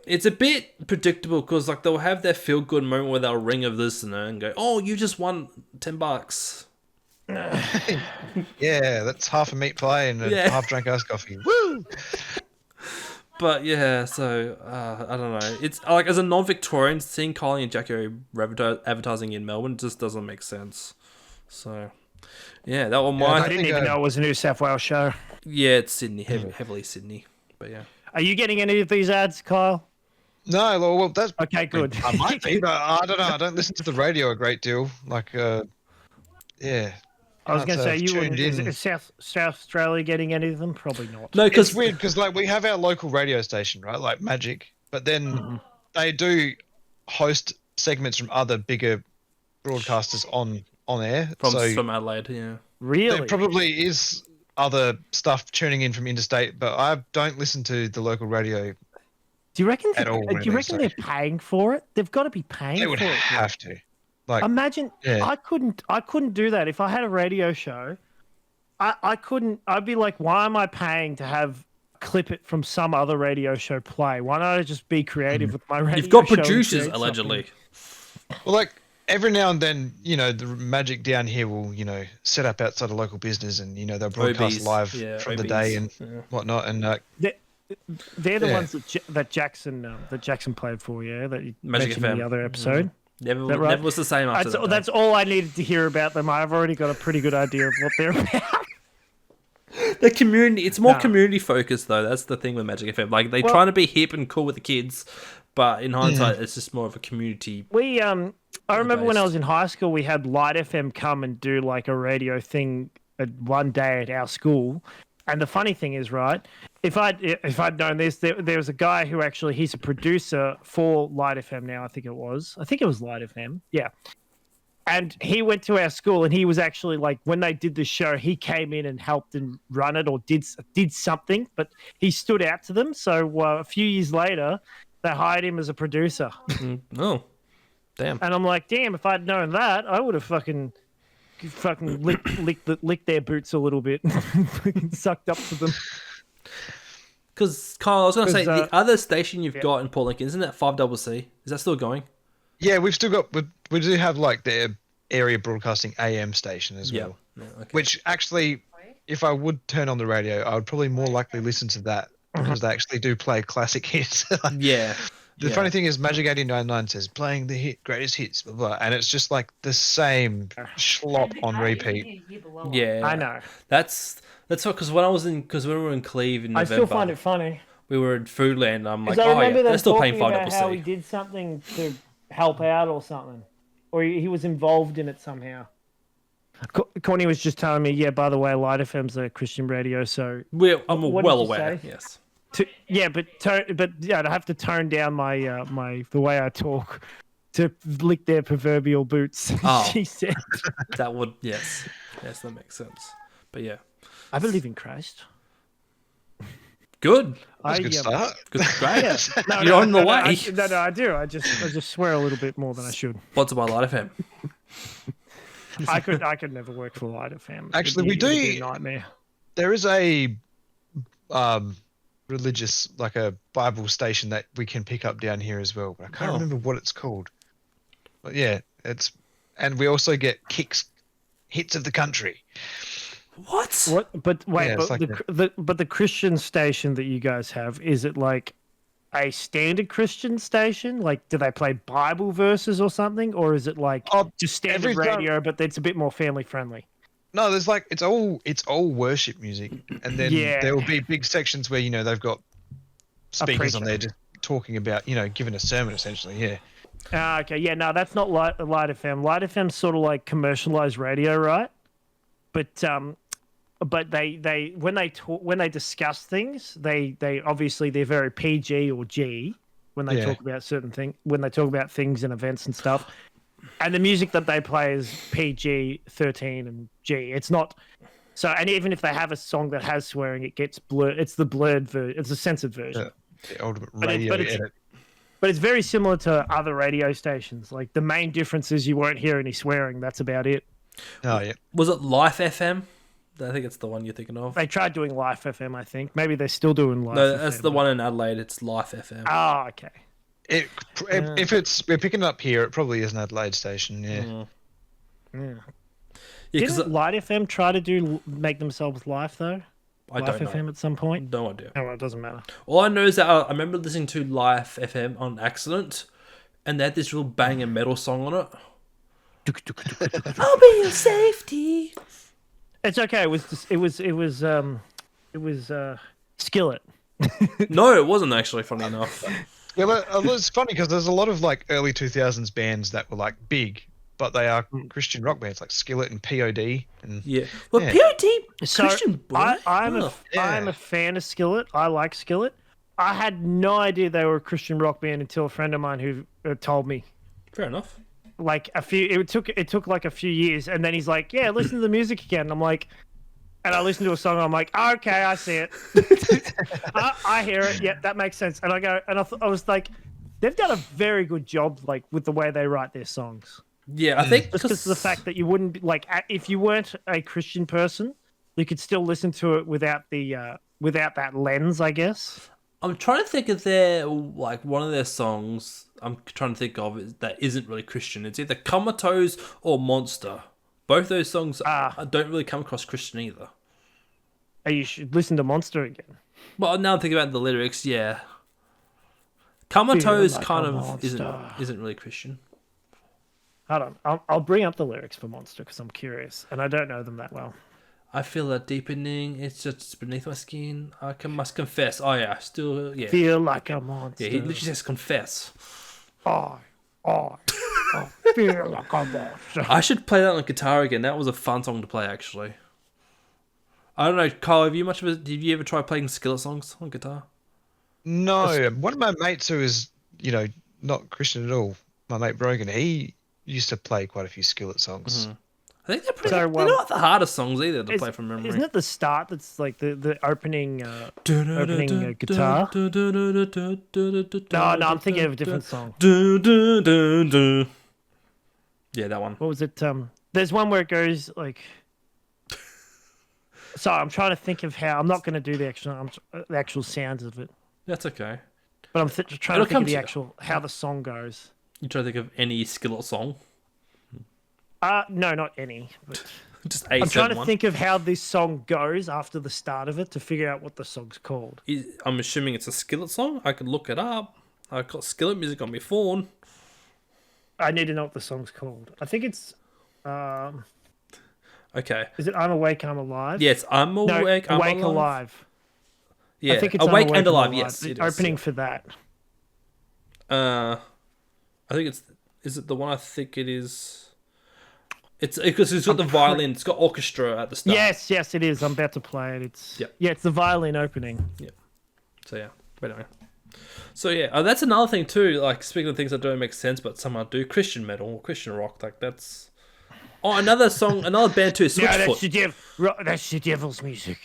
It's a bit predictable because like they'll have their feel good moment where they'll ring a listener and go, "Oh, you just won $10." Yeah, that's half a meat pie and a half drunk iced coffee. Woo! But yeah, so I don't know. It's like as a non-Victorian, seeing Kylie and Jackie advertising in Melbourne just doesn't make sense. So yeah, that one I didn't even know it was a New South Wales show. Yeah, it's Sydney, heavily Sydney. But yeah, are you getting any of these ads, Kyle? No, well, that's okay. Good. I might be, but I don't know. I don't listen to the radio a great deal. Like, yeah. I was going to say, is South Australia getting any of them? Probably not. No, because it's weird because like we have our local radio station, right? Like Magic, but then they do host segments from other bigger broadcasters on air. From Adelaide, yeah. Really? There probably is other stuff tuning in from interstate, but I don't listen to the local radio. Do you reckon? Do you reckon they're paying for it? They've got to be paying. They would for it. have to. Like, imagine I couldn't do that if I had a radio show. I couldn't. I'd be like, why am I paying to have clip it from some other radio show play? Why not I just be creative with my radio? You've got show producers allegedly. Well, like every now and then, the Magic down here will, set up outside a local business and they'll broadcast live from the day and whatnot. And they're the ones that Jackson played for. Yeah, that you Magic mentioned in the other episode. Never was the same after that. That's all I needed to hear about them. I've already got a pretty good idea of what they're about. The community, it's more community focused though. That's the thing with Magic FM. Like trying to be hip and cool with the kids, but in hindsight, it's just more of a community. I remember when I was in high school, we had Light FM come and do like a radio thing one day at our school. And the funny thing is, right, if I'd known this, there was a guy who actually, he's a producer for Light FM now, I think it was Light FM, yeah. And he went to our school and he was actually like, when they did the show, he came in and helped and run it or did something, but he stood out to them. So a few years later, they hired him as a producer. Oh, damn. And I'm like, damn, if I'd known that, I would have fucking licked their boots a little bit, fucking sucked up to them. Because Kyle, I was going to say the other station you've got in Port Lincoln, isn't that 5CC? Is that still going? Yeah, we've still got. We do have like their area broadcasting AM station as well. Yeah, okay. Which actually, if I would turn on the radio, I would probably more likely listen to that because they actually do play classic hits. Yeah. The funny thing is, Magic 89.9 says playing the greatest hits, blah, blah, and it's just like the same schlop on repeat. Yeah, I know. That's what, because when we were in Cleve in November, I still find it funny. We were in Foodland. I'm like, they're still paying 5CC. how he did something to help out or something, or he was involved in it somehow. Corny was just telling me, yeah. By the way, Light FM's a Christian radio, so I'm well aware. Yes. But I'd have to tone down my the way I talk to lick their proverbial boots. Oh. She said that would yes, that makes sense. But yeah, I believe in Christ. Good. That's a good start. Good, great. Yeah. You're on the way. I do. I just swear a little bit more than I should. Sponsored by Light FM. I could never work for Light FM. Actually, it'd be a nightmare. There is a religious, like a Bible station that we can pick up down here as well, but I can't remember what it's called. But yeah, and we also get hits of the country. What? But wait, Yeah, but the Christian station that you guys have, is it like a standard Christian station? Like, do they play Bible verses or something, or is it like just standard radio, but it's a bit more family friendly? No, there's like it's all worship music, and then there will be big sections where they've got speakers on there just talking about giving a sermon essentially. Yeah. Okay. Yeah. No, that's not Light FM. Light FM's sort of like commercialized radio, right? But they when they discuss things, they obviously they're very PG or G when they talk about certain things, when they talk about things and events and stuff. And the music that they play is PG 13 and G. It's not so. And even if they have a song that has swearing, it gets blurred. It's the blurred version. It's a censored version. The ultimate radio edit. But it's very similar to other radio stations. Like the main difference is you won't hear any swearing. That's about it. Oh yeah. Was it Life FM? I think it's the one you're thinking of. They tried doing Life FM, I think. Maybe they're still doing Life FM. No, that's the one in Adelaide. It's Life FM. Oh, okay. If we're picking it up here, it probably is an Adelaide station. Yeah. Yeah. Didn't Light FM try to make themselves Life though? Life FM at some point? No idea. Oh, well, it doesn't matter. All I know is that I remember listening to Life FM on accident, and they had this real banging metal song on it. I'll be your safety. It's okay. It was Skillet. No, it wasn't actually. Funny enough. Yeah, but it's funny because there's a lot of like early 2000s bands that were like big, but they are Christian rock bands like Skillet and POD. And POD. Christian. I'm a fan of Skillet. I like Skillet. I had no idea they were a Christian rock band until a friend of mine who told me. Fair enough. Like it took like a few years, and then he's like, "Yeah, listen to the music again." And I'm like, and I listen to a song, and I'm like, "Okay, I see it. I hear it. Yeah, that makes sense." And I go, and I was like, they've done a very good job, like with the way they write their songs. Yeah, I think just because of the fact that you wouldn't like if you weren't a Christian person, you could still listen to it without that lens, I guess. I'm trying to think of their like one of their songs. I'm trying to think of it that isn't really Christian. It's either Comatose or Monster. Both those songs don't really come across Christian either. You should listen to Monster again. Well, now I'm thinking about the lyrics, yeah. Comatose kind of isn't really Christian. Hold on, I'll bring up the lyrics for Monster because I'm curious, and I don't know them that well. I feel a deepening, it's just beneath my skin. Must confess. Oh yeah, Feel like a monster. Yeah, he literally says confess. I feel like a monster. I should play that on guitar again. That was a fun song to play, actually. I don't know, Kyle. Did you ever try playing Skillet songs on guitar? No, one of my mates who is not Christian at all, my mate Brogan, he used to play quite a few Skillet songs. Mm-hmm. I think they're not the hardest songs either to play from memory. Isn't it the start that's like the opening guitar? No, I'm thinking of a different song. Yeah, that one. What was it? There's one where it goes like. Sorry, I'm trying to think of how. I'm not going to do the actual sounds of it. That's okay. But I'm trying to think of the actual how the song goes. You try to think of any Skillet song? No, not any. But just I'm trying to think of how this song goes after the start of it to figure out what the song's called. I'm assuming it's a Skillet song. I could look it up. I've got Skillet music on my phone. I need to know what the song's called. I think it's. Okay. Is it I'm Awake, I'm Alive? Yes, I'm Awake, I'm Awake Alive. Yeah, I think it's Awake and Alive, yes. The opening for that. I think it's Is it the one I think it is? It's because it's got the violin. It's got orchestra at the start. Yes, it is. I'm about to play it. It's the violin opening. Yeah. So yeah, but anyway. So yeah, that's another thing too. Like speaking of things that don't make sense, but somehow do Christian metal or Christian rock. Like that's another song, another band too. Switchfoot. That's the devil's music.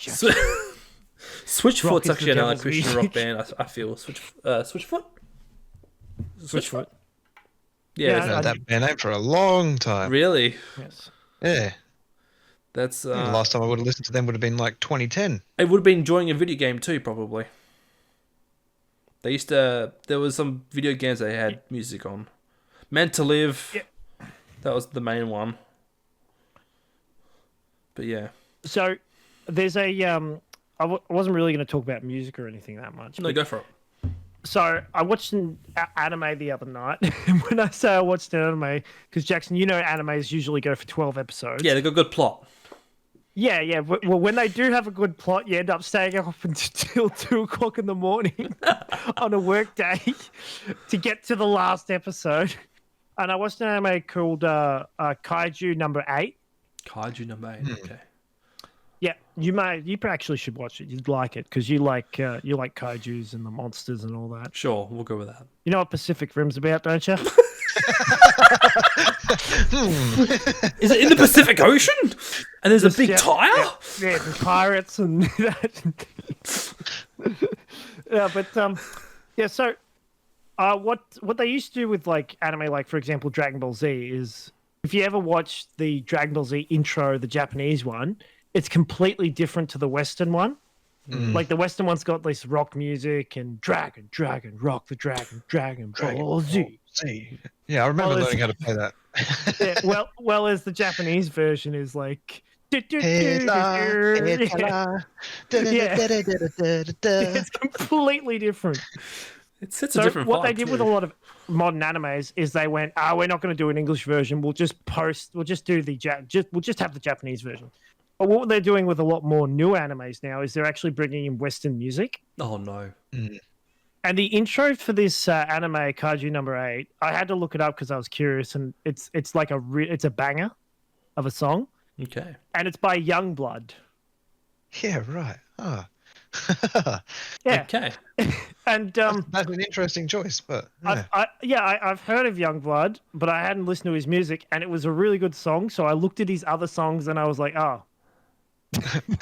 Switchfoot's actually another Christian rock band. I feel Switchfoot. Switchfoot. Yeah, I've known that band name for a long time. Really? Yes. Yeah. That's the last time I would have listened to them would have been like 2010. It would have been enjoying a video game too, probably. They used to. There was some video games they had music on. Meant to Live. Yeah. That was the main one. But yeah. So there's a I wasn't really going to talk about music or anything that much. No, go for it. So I watched an anime the other night. And when I say I watched an anime, because Jackson, you know, animes usually go for 12 episodes. Yeah, they got a good plot. Yeah. Well, when they do have a good plot, you end up staying up until 2 o'clock in the morning on a work day to get to the last episode. And I watched an anime called Kaiju number 8. Kaiju number 8. Okay. Yeah, you actually should watch it. You'd like it because you like kaijus and the monsters and all that. Sure, we'll go with that. You know what Pacific Rim's about, don't you? Is it in the Pacific Ocean? And there's a big tire? Yeah, the pirates and that. Yeah, but so what they used to do with like anime, like for example Dragon Ball Z, is if you ever watch the Dragon Ball Z intro, the Japanese one, it's completely different to the Western one. Like the Western one's got this rock music and dragon, rock the dragon, Ball Z. Yeah, I remember learning how to play that. Yeah, well, as the Japanese version is like. It's completely different. It's a different what vibe they did too. with a lot of modern animes is they went, we're not going to do an English version. We'll just have the Japanese version. But what they're doing with a lot more new animes now is they're actually bringing in Western music. Oh no. And the intro for this anime, Kaiju number 8, I had to look it up because I was curious, and it's like it's a banger of a song. Okay. And it's by Youngblood. Yeah, right. Oh. Yeah. Okay. And that's an interesting choice, but I've heard of Youngblood, but I hadn't listened to his music, and it was a really good song. So I looked at his other songs, and I was like, oh.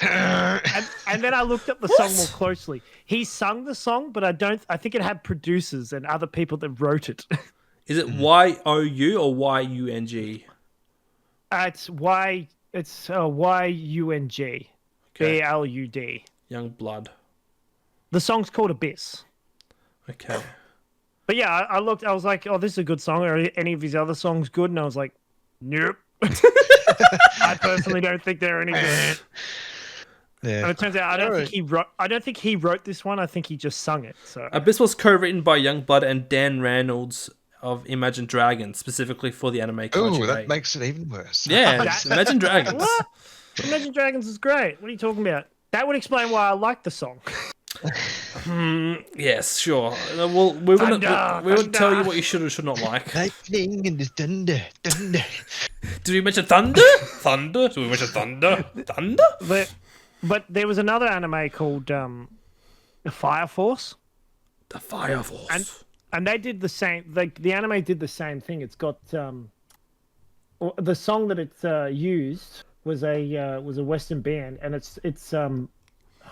and then I looked up the song more closely. He sung the song, but I think it had producers and other people that wrote it. Is it Y-O-U or Y-U-N-G? It's Y-U-N-G. B-L-U-D. Young Blood. The song's called Abyss. Okay. But yeah, I looked, I was like, oh, this is a good song. Are any of his other songs good? And I was like, nope. I personally don't think they're any good. Yeah. And it turns out I don't think he wrote this one. I think he just sung it. So Abyss was co-written by Youngblood and Dan Reynolds of Imagine Dragons, specifically for the anime. Oh, that makes it even worse. Yeah, Imagine Dragons. What? Imagine Dragons is great. What are you talking about? That would explain why I like the song. Yes, sure. Well, we wouldn't tell you what you should or should not like. Lightning and thunder. Did we mention thunder? Thunder? Did we mention thunder? Thunder? But there was another anime called The Fire Force. The Fire Force. And they did the same. The anime did the same thing. It's got the song that it's used was a Western band, and it's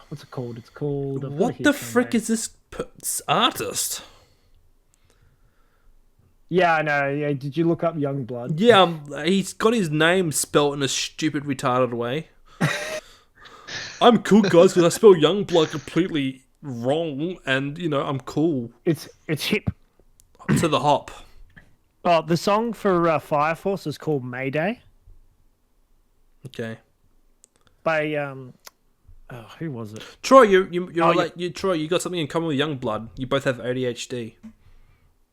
what's it called? It's called. What the frick is this artist? Yeah, I know. Yeah, did you look up Youngblood? Yeah, he's got his name spelt in a stupid, retarded way. I'm cool, guys, because I spell Youngblood completely wrong, and I'm cool. It's hip. To the hop. Oh, the song for Fire Force is called Mayday. Okay. By who was it? Troy, Troy, you got something in common with Youngblood. You both have ADHD.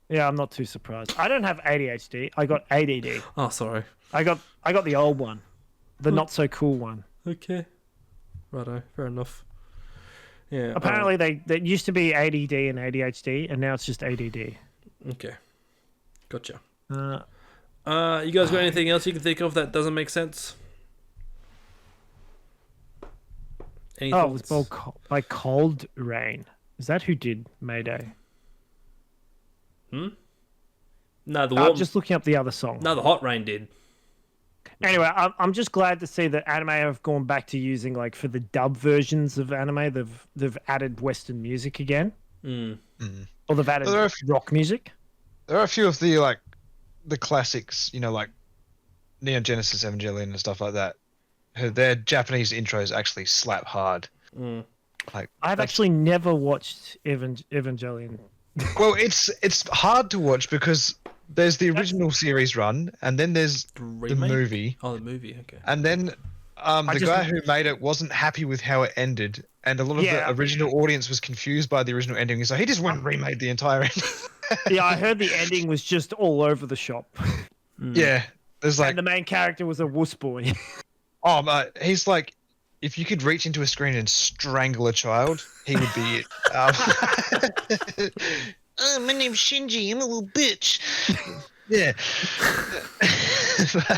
Yeah, I'm not too surprised. I don't have ADHD. I got ADD. Oh, sorry. I got the old one, the not so cool one. Okay. Righto, fair enough. Yeah. Apparently, they used to be ADD and ADHD, and now it's just ADD. Okay. Gotcha. You guys got anything else you can think of that doesn't make sense? It was by Cold Rain. Is that who did Mayday? No, the warm... just looking up the other song. No, the Hot Rain did. Anyway, I'm just glad to see that anime have gone back to using, like, for the dub versions of anime, they've added Western music again. Or they've added rock music. There are a few of the classics, like Neon Genesis Evangelion and stuff like that. Their Japanese intros actually slap hard. I've actually never watched Evangelion. Well, it's hard to watch because there's the original series run, and then there's the movie. Oh, the movie, okay. And then the guy who made it wasn't happy with how it ended, and a lot of the original audience was confused by the original ending, so he just went and remade the entire ending. Yeah, I heard the ending was just all over the shop. Yeah, there's and the main character was a wuss boy. Oh, but he's like, if you could reach into a screen and strangle a child, he would be it. My name's Shinji. I'm a little bitch. Yeah.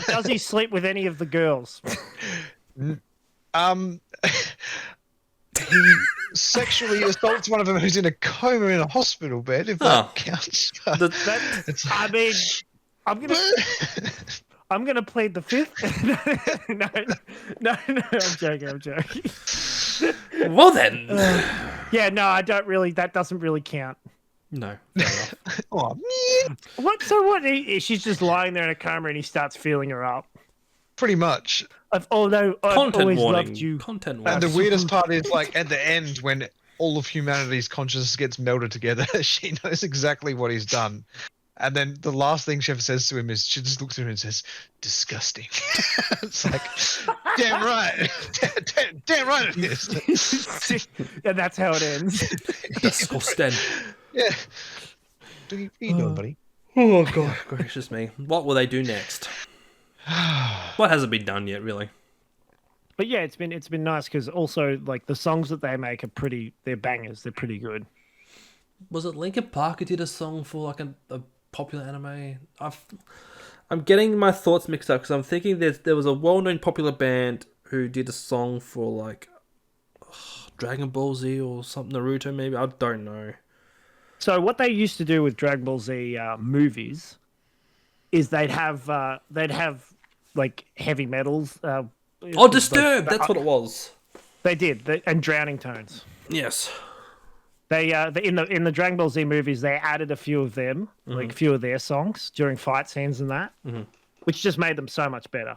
Does he sleep with any of the girls? He sexually assaults one of them who's in a coma in a hospial bed, if that counts. I mean, I'm gonna plead the fifth. No, I'm joking. Well then. Yeah, no, I don't really. That doesn't really count. No. Fair enough. Oh man. What? So what? She's just lying there in a coma, and he starts feeling her up. Pretty much. I've always loved you. Content warning. And the weirdest part is, like, at the end, when all of humanity's consciousness gets melded together, she knows exactly what he's done. And then the last thing she ever says to him is, she just looks at him and says, "Disgusting." It's like, damn right. Damn right it is. And that's how it ends. Disgusting. Yeah. What are you doing, buddy? Oh, God, gracious me. What will they do next? What hasn't been done yet, really? But yeah, it's been nice because also, like, the songs that they make they're bangers. They're pretty good. Was it Linkin Park who did a song for, like, a popular anime? I'm getting my thoughts mixed up because I'm thinking there was a well-known popular band who did a song for, like, Dragon Ball Z or something, Naruto maybe. I don't know. So what they used to do with Dragon Ball Z movies is they'd have like heavy metals. Disturbed. That's what it was. They did, and Drowning Tones. Yes. They in the Dragon Ball Z movies, they added a few of them, like a few of their songs during fight scenes and that, which just made them so much better.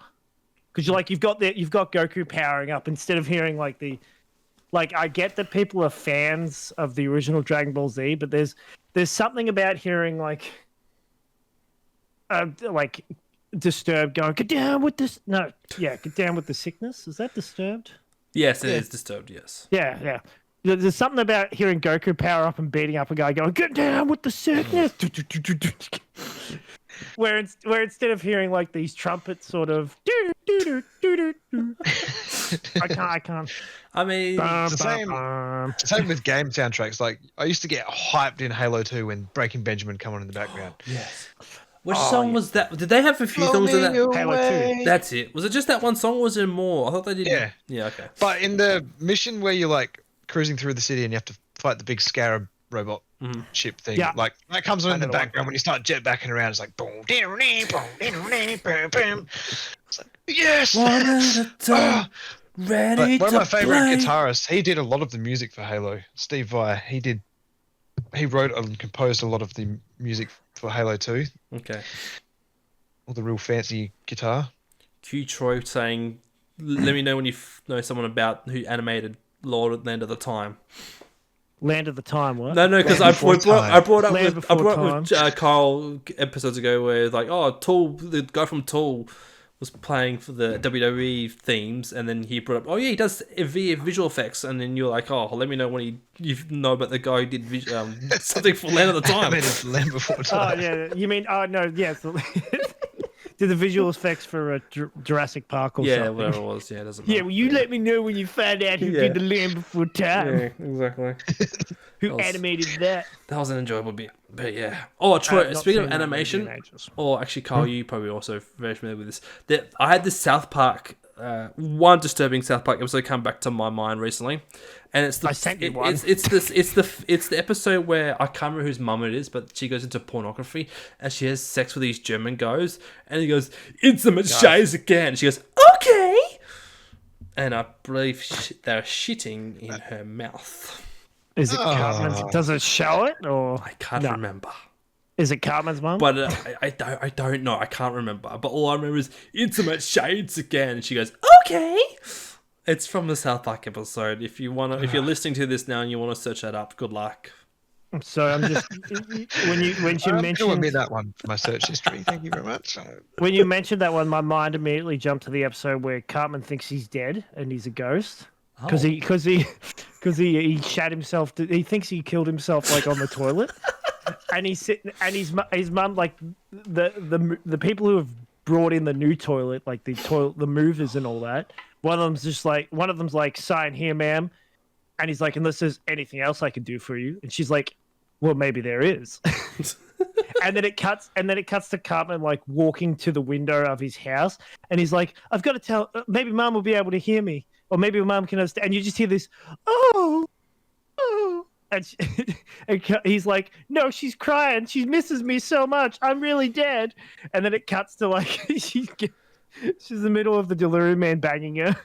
Because you've got Goku powering up instead of hearing like the. Like, I get that people are fans of the original Dragon Ball Z, but there's something about hearing like Disturbed going, "Get down with this." No, yeah, "Get down with the sickness." Is that Disturbed? Yes, it is Disturbed. Yes. Yeah. There's something about hearing Goku power up and beating up a guy going, "Get down with the sickness." where instead of hearing like these trumpets sort of I can't. I mean, it's the same with game soundtracks. Like, I used to get hyped in Halo 2 when Breaking Benjamin come on in the background. Yes. Which song was that? Did they have a few songs in that? Halo 2. That's it. Was it just that one song or was there more? I thought they did. Yeah. Yeah, okay. But in the mission where you're like cruising through the city and you have to fight the big scarab robot ship thing, like that comes on in the background when you start jetbacking around. It's like boom, it's like, yes. Ready one of my favorite play. guitarists, he did a lot of the music for Halo. Steve Vai, he wrote and composed a lot of the music for Halo 2. Okay. All the real fancy guitar. Q Troy saying, "Let me know when you know someone about who animated Land of the Time." Land of the Time, what? No, because I brought up with Carl episodes ago where like, Tool, the guy from Tool was playing for the WWE themes, and then he brought up, he does visual effects, and then you're like, let me know when you know about the guy who did something for Land of the Time. Land Before Time. Oh yeah, you mean no, yes. Did the visual effects for Jurassic Park or something? Yeah, whatever it was. Yeah, it doesn't matter. Yeah, well, you let me know when you find out who did the Land Before Time. Yeah, exactly. Who animated that? That was an enjoyable bit. But yeah. Oh, Troy, speaking of animation, or actually, Carl, you probably also very familiar with this. That I had this South Park, one disturbing South Park episode come back to my mind recently, and it's the it's the episode where I can't remember whose mum it is, but she goes into pornography and she has sex with these German guys, and he goes, "Intimate shays again." She goes, "Okay," and I believe they're shitting in her mouth. Is it Cartman's? Does it show it or I can't remember. Is it Cartman's mum? But I don't know. I can't remember. But all I remember is intimate shades again. And she goes, "Okay." It's from the South Park episode. If you're listening to this now and you want to search that up, good luck. So I'm just when you mentioned that one for my search history. Thank you very much. When you mentioned that one, my mind immediately jumped to the episode where Cartman thinks he's dead and he's a ghost. Because he shat himself. He thinks he killed himself like on the toilet, and he's sitting. And his mum, like the people who have brought in the new toilet, like the movers and all that. One of them's like, "Sign here, ma'am," and he's like, "Unless there's anything else I can do for you," and she's like, "Well, maybe there is." And then it cuts to Cartman like walking to the window of his house, and he's like, "I've got to tell. Maybe Mum will be able to hear me." Or maybe Mum can understand. And you just hear this, oh. And he's like, "No, she's crying. She misses me so much. I'm really dead." And then it cuts to like, she's in the middle of the Delirium Man banging her.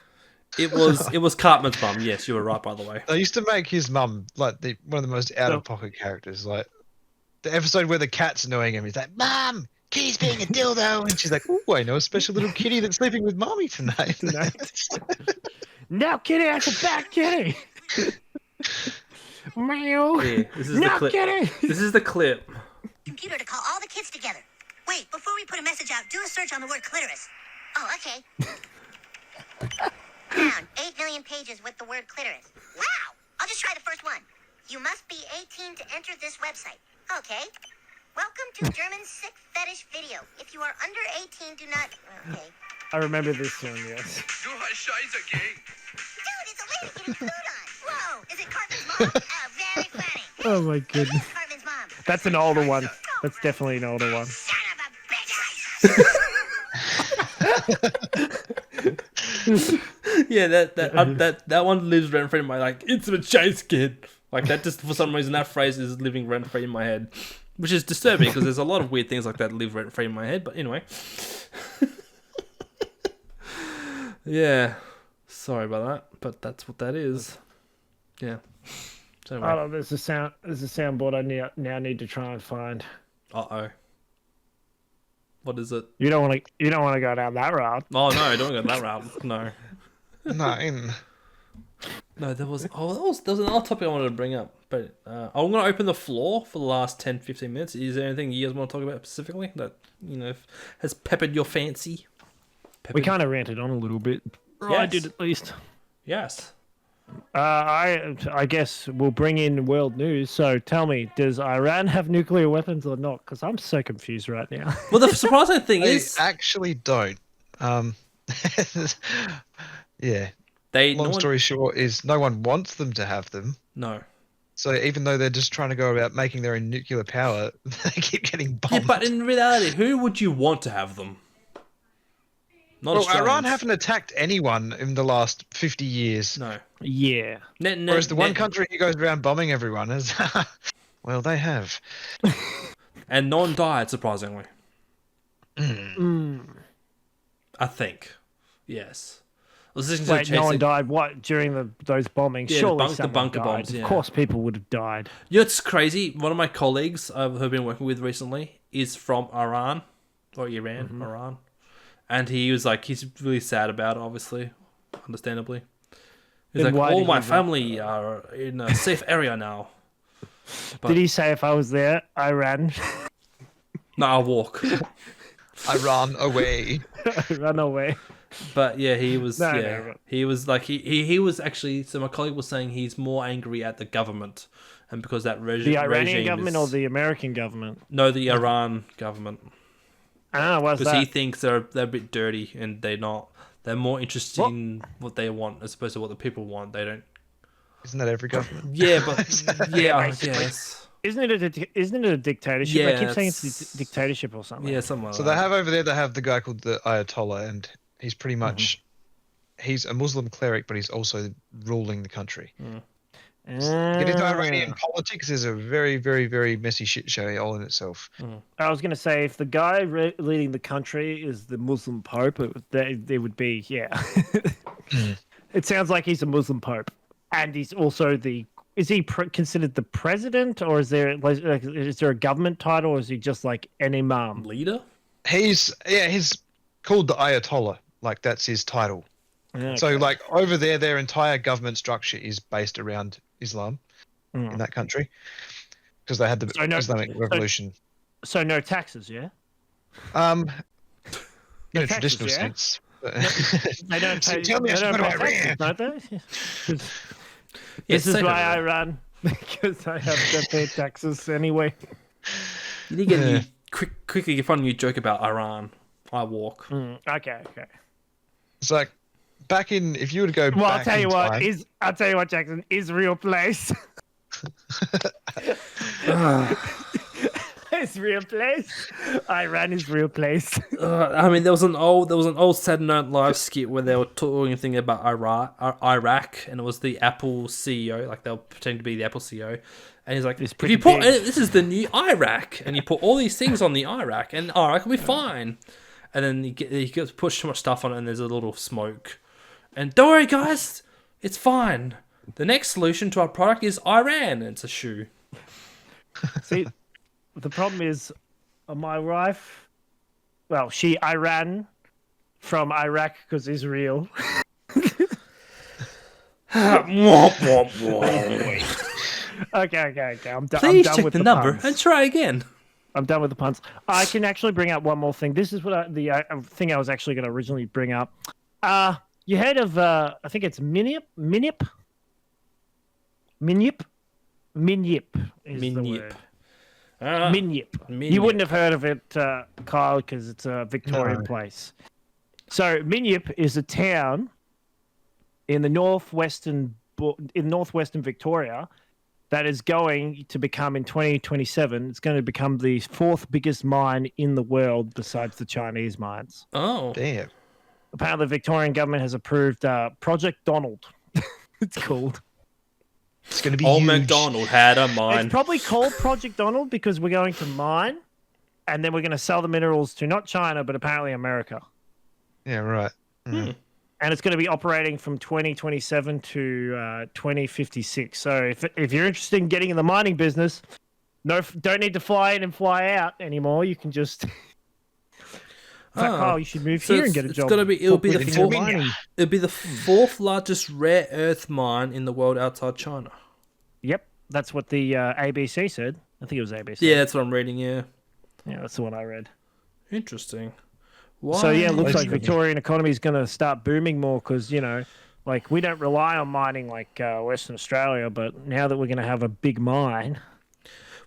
It was Cartman's mum. Yes, you were right, by the way. They used to make his mum like one of the most out-of-pocket characters. Like the episode where the cat's annoying him. He's like, "Mum, Kitty's being a dildo." And she's like, "Oh, I know a special little kitty that's sleeping with Mommy tonight." "No, Kitty, that's a bad kitty." Meow. Yeah, this is the clip. Kitty. This is the clip. Computer to call all the kids together. Wait, before we put a message out, do a search on the word clitoris. Oh, okay. Found 8 million pages with the word clitoris. Wow! I'll just try the first one. You must be 18 to enter this website. Okay. Welcome to German sick fetish video. If you are under 18, do not... Okay. I remember this one, yes. Dude, it's a lady getting food on. Whoa, is it Cartman's mom? Oh, very funny. Oh my goodness. Cartman's mom. That's an older one. That's definitely an older one. Son of a bitch! Yeah, that one lives rent free in my like intimate chase kid. Like that, just for some reason that phrase is living rent free in my head, which is disturbing because there's a lot of weird things like that live rent free in my head. But anyway, yeah, sorry about that, but that's what that is. Yeah. So anyway. Oh, there's a soundboard I now need to try and find. Uh-oh. What is it? You don't want to go down that route. Oh no, don't go that route. No. No, there was another topic I wanted to bring up, but I'm going to open the floor for the last 10-15 minutes. Is there anything you guys want to talk about specifically that has peppered your fancy? We kind of ranted on a little bit. Yes. I did at least. Yes. I guess we'll bring in world news. So tell me, does Iran have nuclear weapons or not? Because I'm so confused right now. Well, the surprising thing is... They actually don't. Yeah. Long story short is no one wants them to have them. No. So even though they're just trying to go about making their own nuclear power, they keep getting bombed. Yeah, but in reality, who would you want to have them? Well, Iran haven't attacked anyone in the last 50 years. No. Yeah. Whereas the one country who goes around bombing everyone is... well, they have. And no one died, surprisingly. I think. Yes. Wait, no one died? What? During those bombings? Yeah, surely the bunker died. bombs, yeah. Of course people would have died. You know, it's crazy. One of my colleagues who I've been working with recently is from Iran. Or Iran. Iran. And he was like, he's really sad about it, obviously. Understandably. He's like, all my family are in a safe area now. But, did he say if I was there, I ran? No, I'll walk. I ran away. Run away. But yeah, he was he was like he was actually, so my colleague was saying he's more angry at the government, and because that regime, the Iranian government or the American government? No, the Iran government. Ah, what's that? Because he thinks they're a bit dirty and they're not. They're more interested in what they want as opposed to what the people want. They don't. Isn't that every government? Yeah, but yeah, I guess. Isn't it a dictatorship? Yeah, I keep saying it's a dictatorship or something. Yeah, something like So that. they have over there. They have the guy called the Ayatollah, and he's pretty much he's a Muslim cleric, but he's also ruling the country. Get into Iranian politics is a very, very, very messy shit show all in itself. I was going to say, if the guy leading the country is the Muslim Pope, there would be, It sounds like he's a Muslim Pope, and he's also is he considered the president, or is there a government title, or is he just like an imam? Leader? He's called the Ayatollah, like that's his title. Okay. So like over there, their entire government structure is based around Islam in that country because they had the Islamic Revolution. So no taxes, yeah. In a taxes, traditional yeah? sense. They don't pay. Tell me they don't about pay Iran. taxes, don't they? Yes, This is why I run, because I have to pay taxes anyway. You need to get quickly find a new joke about Iran. I walk. Okay. It's like back in if you were to go. Well, back I'll tell you time, what, Jackson, Israel place. It's real place. Iran is real place. I mean, there was an old Saturday Night Live skit where they were talking about Iraq, and it was the Apple CEO, like they were pretending to be the Apple CEO, and he's like, "If you put this is the new Iraq, and you put all these things on the Iraq, and Iraq will be fine." And then he gets pushed too much stuff on it, and there's a little smoke. And don't worry, guys, it's fine. The next solution to our product is Iran. And it's a shoe. See, the problem is, my wife, well, she Iran from Iraq because Israel. Okay. I'm done. Please check check the number puns. and try again. I'm done with the puns. I can actually bring up one more thing. This is what the thing I was actually going to originally bring up. You heard of, I think it's Minyip is the word. Minyip. You wouldn't have heard of it, Kyle, because it's a Victorian place. So Minyip is a town in the northwestern Victoria that is going to become in 2027. It's going to become the fourth biggest mine in the world besides the Chinese mines. Oh, damn! Apparently, the Victorian government has approved Project Donald. It's called. It's going to be Old huge. MacDonald had a mine. It's probably called Project Donald because we're going to mine, and then we're going to sell the minerals to not China, but apparently America. Yeah, right. And it's going to be operating from 2027 to 2056. So if you're interested in getting in the mining business, don't need to fly in and fly out anymore. You can just... Kyle, you should move here and get a job. It'll be the fourth largest rare earth mine in the world outside China. Yep, that's what the ABC said. I think it was ABC. Yeah, that's what I'm reading. Yeah, that's the one I read. Interesting. Why? So it looks like Victorian economy is going to start booming more because like we don't rely on mining like Western Australia, but now that we're going to have a big mine,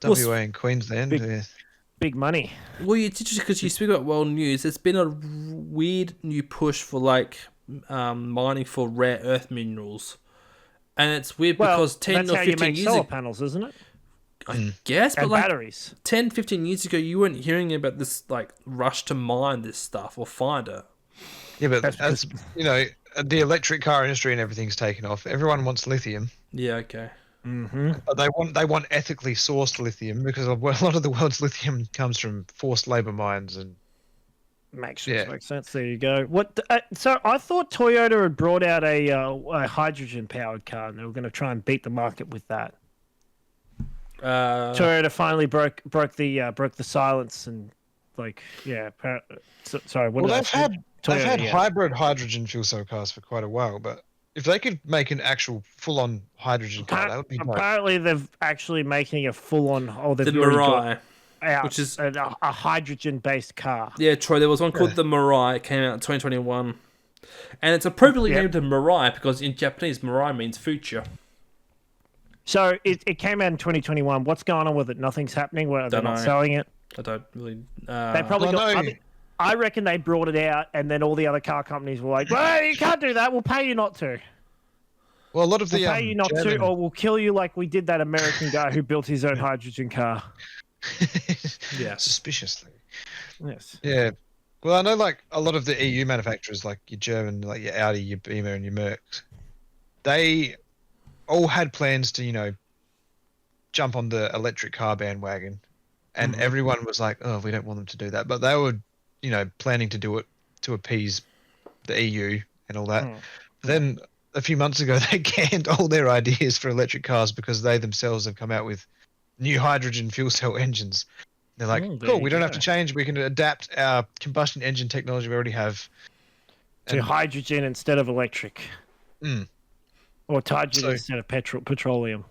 WA and Queensland. Big money. Well, it's interesting because you speak about world news. There's been a weird new push for like mining for rare earth minerals, and it's weird because 10 or 15 years solar panels, isn't it? I guess, but and like batteries. 10, 15 years ago, you weren't hearing about this like rush to mine this stuff or find it. Yeah, but as the electric car industry and everything's taken off. Everyone wants lithium. Yeah. Okay. Mm-hmm. But they want ethically sourced lithium because a lot of the world's lithium comes from forced labor mines and makes sense. There you go. What? So I thought Toyota had brought out a hydrogen powered car and they were going to try and beat the market with that. Toyota finally broke the silence and sorry. They've had hybrid hydrogen fuel cell cars for quite a while, but. If they could make an actual full-on hydrogen car, that would be great. Apparently, they're actually making a full-on. They've the already Mirai, which is a hydrogen-based car. Yeah, Troy. There was one called the Mirai. It came out in 2021, and it's appropriately named a Mirai because in Japanese, Mirai means future. So it came out in 2021. What's going on with it? Nothing's happening. They're not selling it. I don't really. They probably I reckon they brought it out, and then all the other car companies were like, "Well, you can't do that. We'll pay you not to." Well, a lot of the We'll pay you not German... to, or we'll kill you like we did that American guy who built his own hydrogen car. Yeah, suspiciously. Yes. Yeah. Well, I know like a lot of the EU manufacturers, like your German, like your Audi, your Beamer, and your Mercs, they all had plans to, jump on the electric car bandwagon, and everyone was like, "Oh, we don't want them to do that," but they were, planning to do it to appease the EU and all that. But then a few months ago, they canned all their ideas for electric cars because they themselves have come out with new hydrogen fuel cell engines. They're like, cool, we don't have to change. We can adapt our combustion engine technology we already have to hydrogen instead of electric. Or hydrogen instead of petroleum.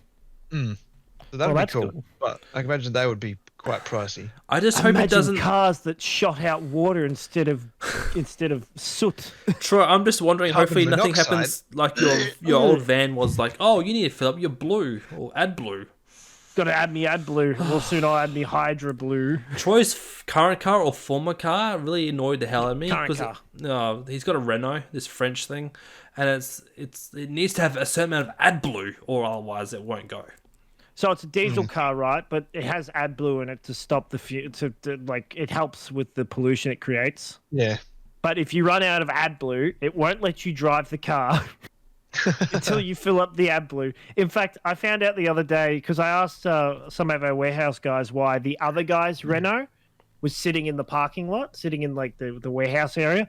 So that would be cool. Good. But I can imagine they would be quite pricey. I just hope it doesn't... cars that shot out water instead of soot. Troy, I'm just wondering, hopefully nothing happens like your old van was like, oh, you need to fill up your blue or AdBlue. Got to add me AdBlue, or soon I'll add me Hydra Blue. Troy's current car or former car really annoyed the hell out of me. Current car. He's got a Renault, this French thing, and it needs to have a certain amount of AdBlue, or otherwise it won't go. So it's a diesel car, right? But it has AdBlue in it to stop it helps with the pollution it creates. Yeah. But if you run out of AdBlue, it won't let you drive the car until you fill up the AdBlue. In fact, I found out the other day because I asked some of our warehouse guys why the other guy's Renault was sitting in the parking lot, sitting in like the warehouse area.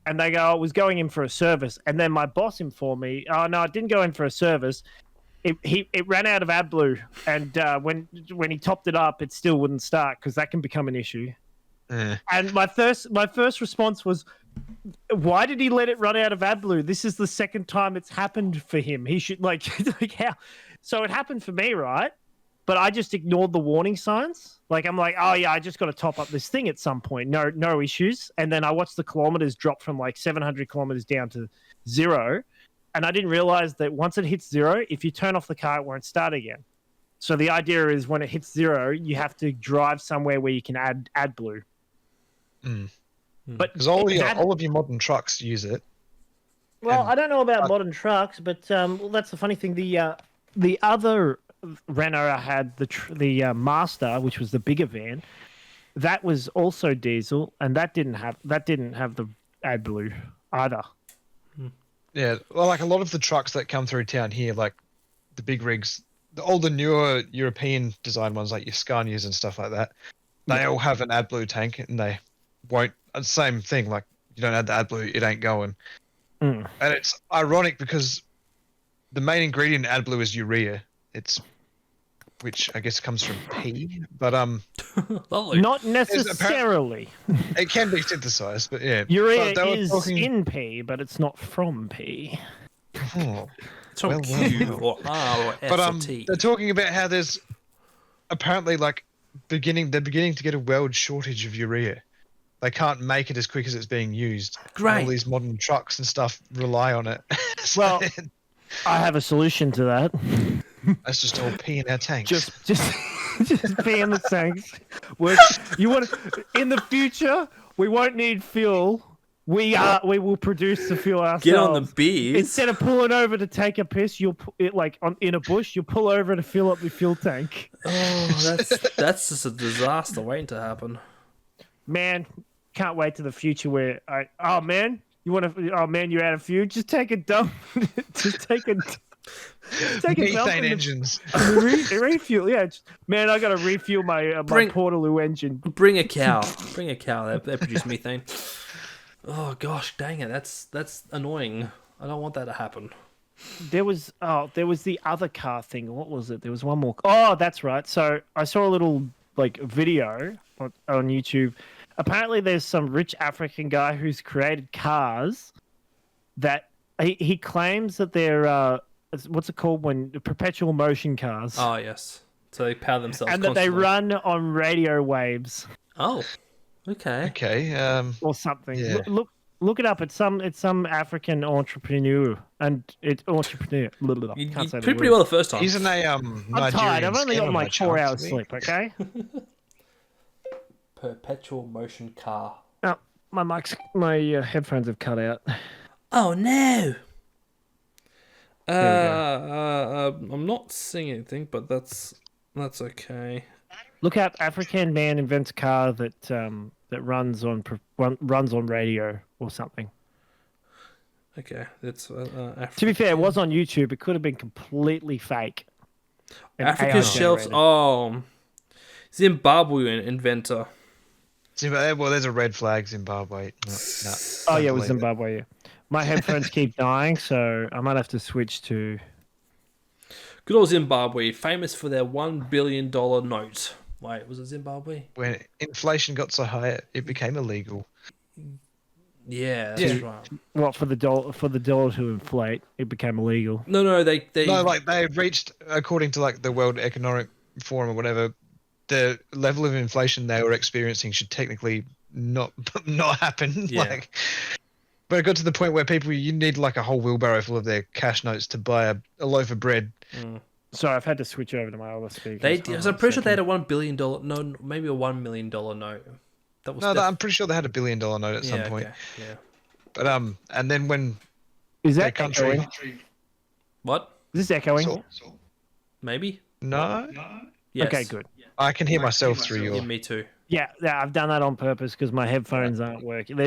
And they go, I was going in for a service. And then my boss informed me, oh, no, I didn't go in for a service. It ran out of AdBlue, and when he topped it up, it still wouldn't start because that can become an issue. And my first response was, why did he let it run out of AdBlue? This is the second time it's happened for him. He should like how? So it happened for me, right? But I just ignored the warning signs. Like I'm like, oh yeah, I just got to top up this thing at some point. No issues. And then I watched the kilometers drop from like 700 kilometers down to 0. And I didn't realize that once it hits 0, if you turn off the car, it won't start again. So the idea is when it hits 0, you have to drive somewhere where you can add AdBlue. But because all of your modern trucks use it. Well, I don't know about modern trucks, but that's the funny thing. The other Renault I had, the Master, which was the bigger van, that was also diesel, and that didn't have the AdBlue either. Yeah, well, like a lot of the trucks that come through town here, like the big rigs, all the newer European design ones, like your Scanias and stuff like that, they all have an AdBlue tank, and they won't. Same thing, like you don't add the AdBlue, it ain't going. And it's ironic because the main ingredient in AdBlue is urea. Which I guess comes from pea, but not necessarily. It can be synthesized, but yeah. Urea is in pea, but it's not from pea. Oh, it's from Q or R or S or T. They're talking about how there's apparently they're beginning to get a world shortage of urea. They can't make it as quick as it's being used. Great. All these modern trucks and stuff rely on it. Well, I have a solution to that. That's just all pee in our tanks. Just pee in the tanks. In the future, we won't need fuel. We will produce the fuel ourselves. Get on the bees. Instead of pulling over to take a piss, in a bush, you'll pull over to fill up the fuel tank. Oh, that's just a disaster waiting to happen. Man, can't wait to the future where you're out of fuel. Just take a dump. Take a methane engines. Refuel, yeah. Man, I gotta refuel my Portaloo engine. Bring a cow. They produce methane. Oh gosh, dang it! That's annoying. I don't want that to happen. There was the other car thing. What was it? There was one more. Oh, that's right. So I saw a little video on YouTube. Apparently, there's some rich African guy who's created cars that he claims that they're what's it called when perpetual motion cars? Oh yes, so they power themselves and constantly. That they run on radio waves. Oh, okay. Or something. Yeah. Look it up. It's some African entrepreneur, and it's entrepreneur. You did pretty well the first time. He's in a I'm tired. I've only got like 4 hours sleep. Okay. Perpetual motion car. Oh, my headphones have cut out. Oh no. I'm not seeing anything, but that's okay. Look out! African man invents car that runs on radio or something. Okay, that's To be fair, it was on YouTube. It could have been completely fake. Africa's shelves. Oh, Zimbabwean inventor. Well, there's a red flag, Zimbabwe. Oh yeah, it was Zimbabwe. Yeah. My headphones keep dying, so I might have to switch to. Good old Zimbabwe, famous for their $1 billion note. Wait, was it Zimbabwe? When inflation got so high, it became illegal. Yeah, that's right. What for the dollar to inflate, it became illegal. No, they reached, according to like the World Economic Forum or whatever, the level of inflation they were experiencing should technically not happen. Yeah. But it got to the point where you need like a whole wheelbarrow full of their cash notes to buy a loaf of bread. Sorry, I've had to switch over to my other speaker. I'm pretty sure they had a $1 billion, no, maybe a $1 million note. I'm pretty sure they had a $1 billion note at some point. Okay. Yeah. But and then when is that country? Echoing? What? Is this echoing? Maybe. No. Yes. Okay, good. I can hear myself through your. Yeah, me too. Yeah, I've done that on purpose because my headphones aren't working.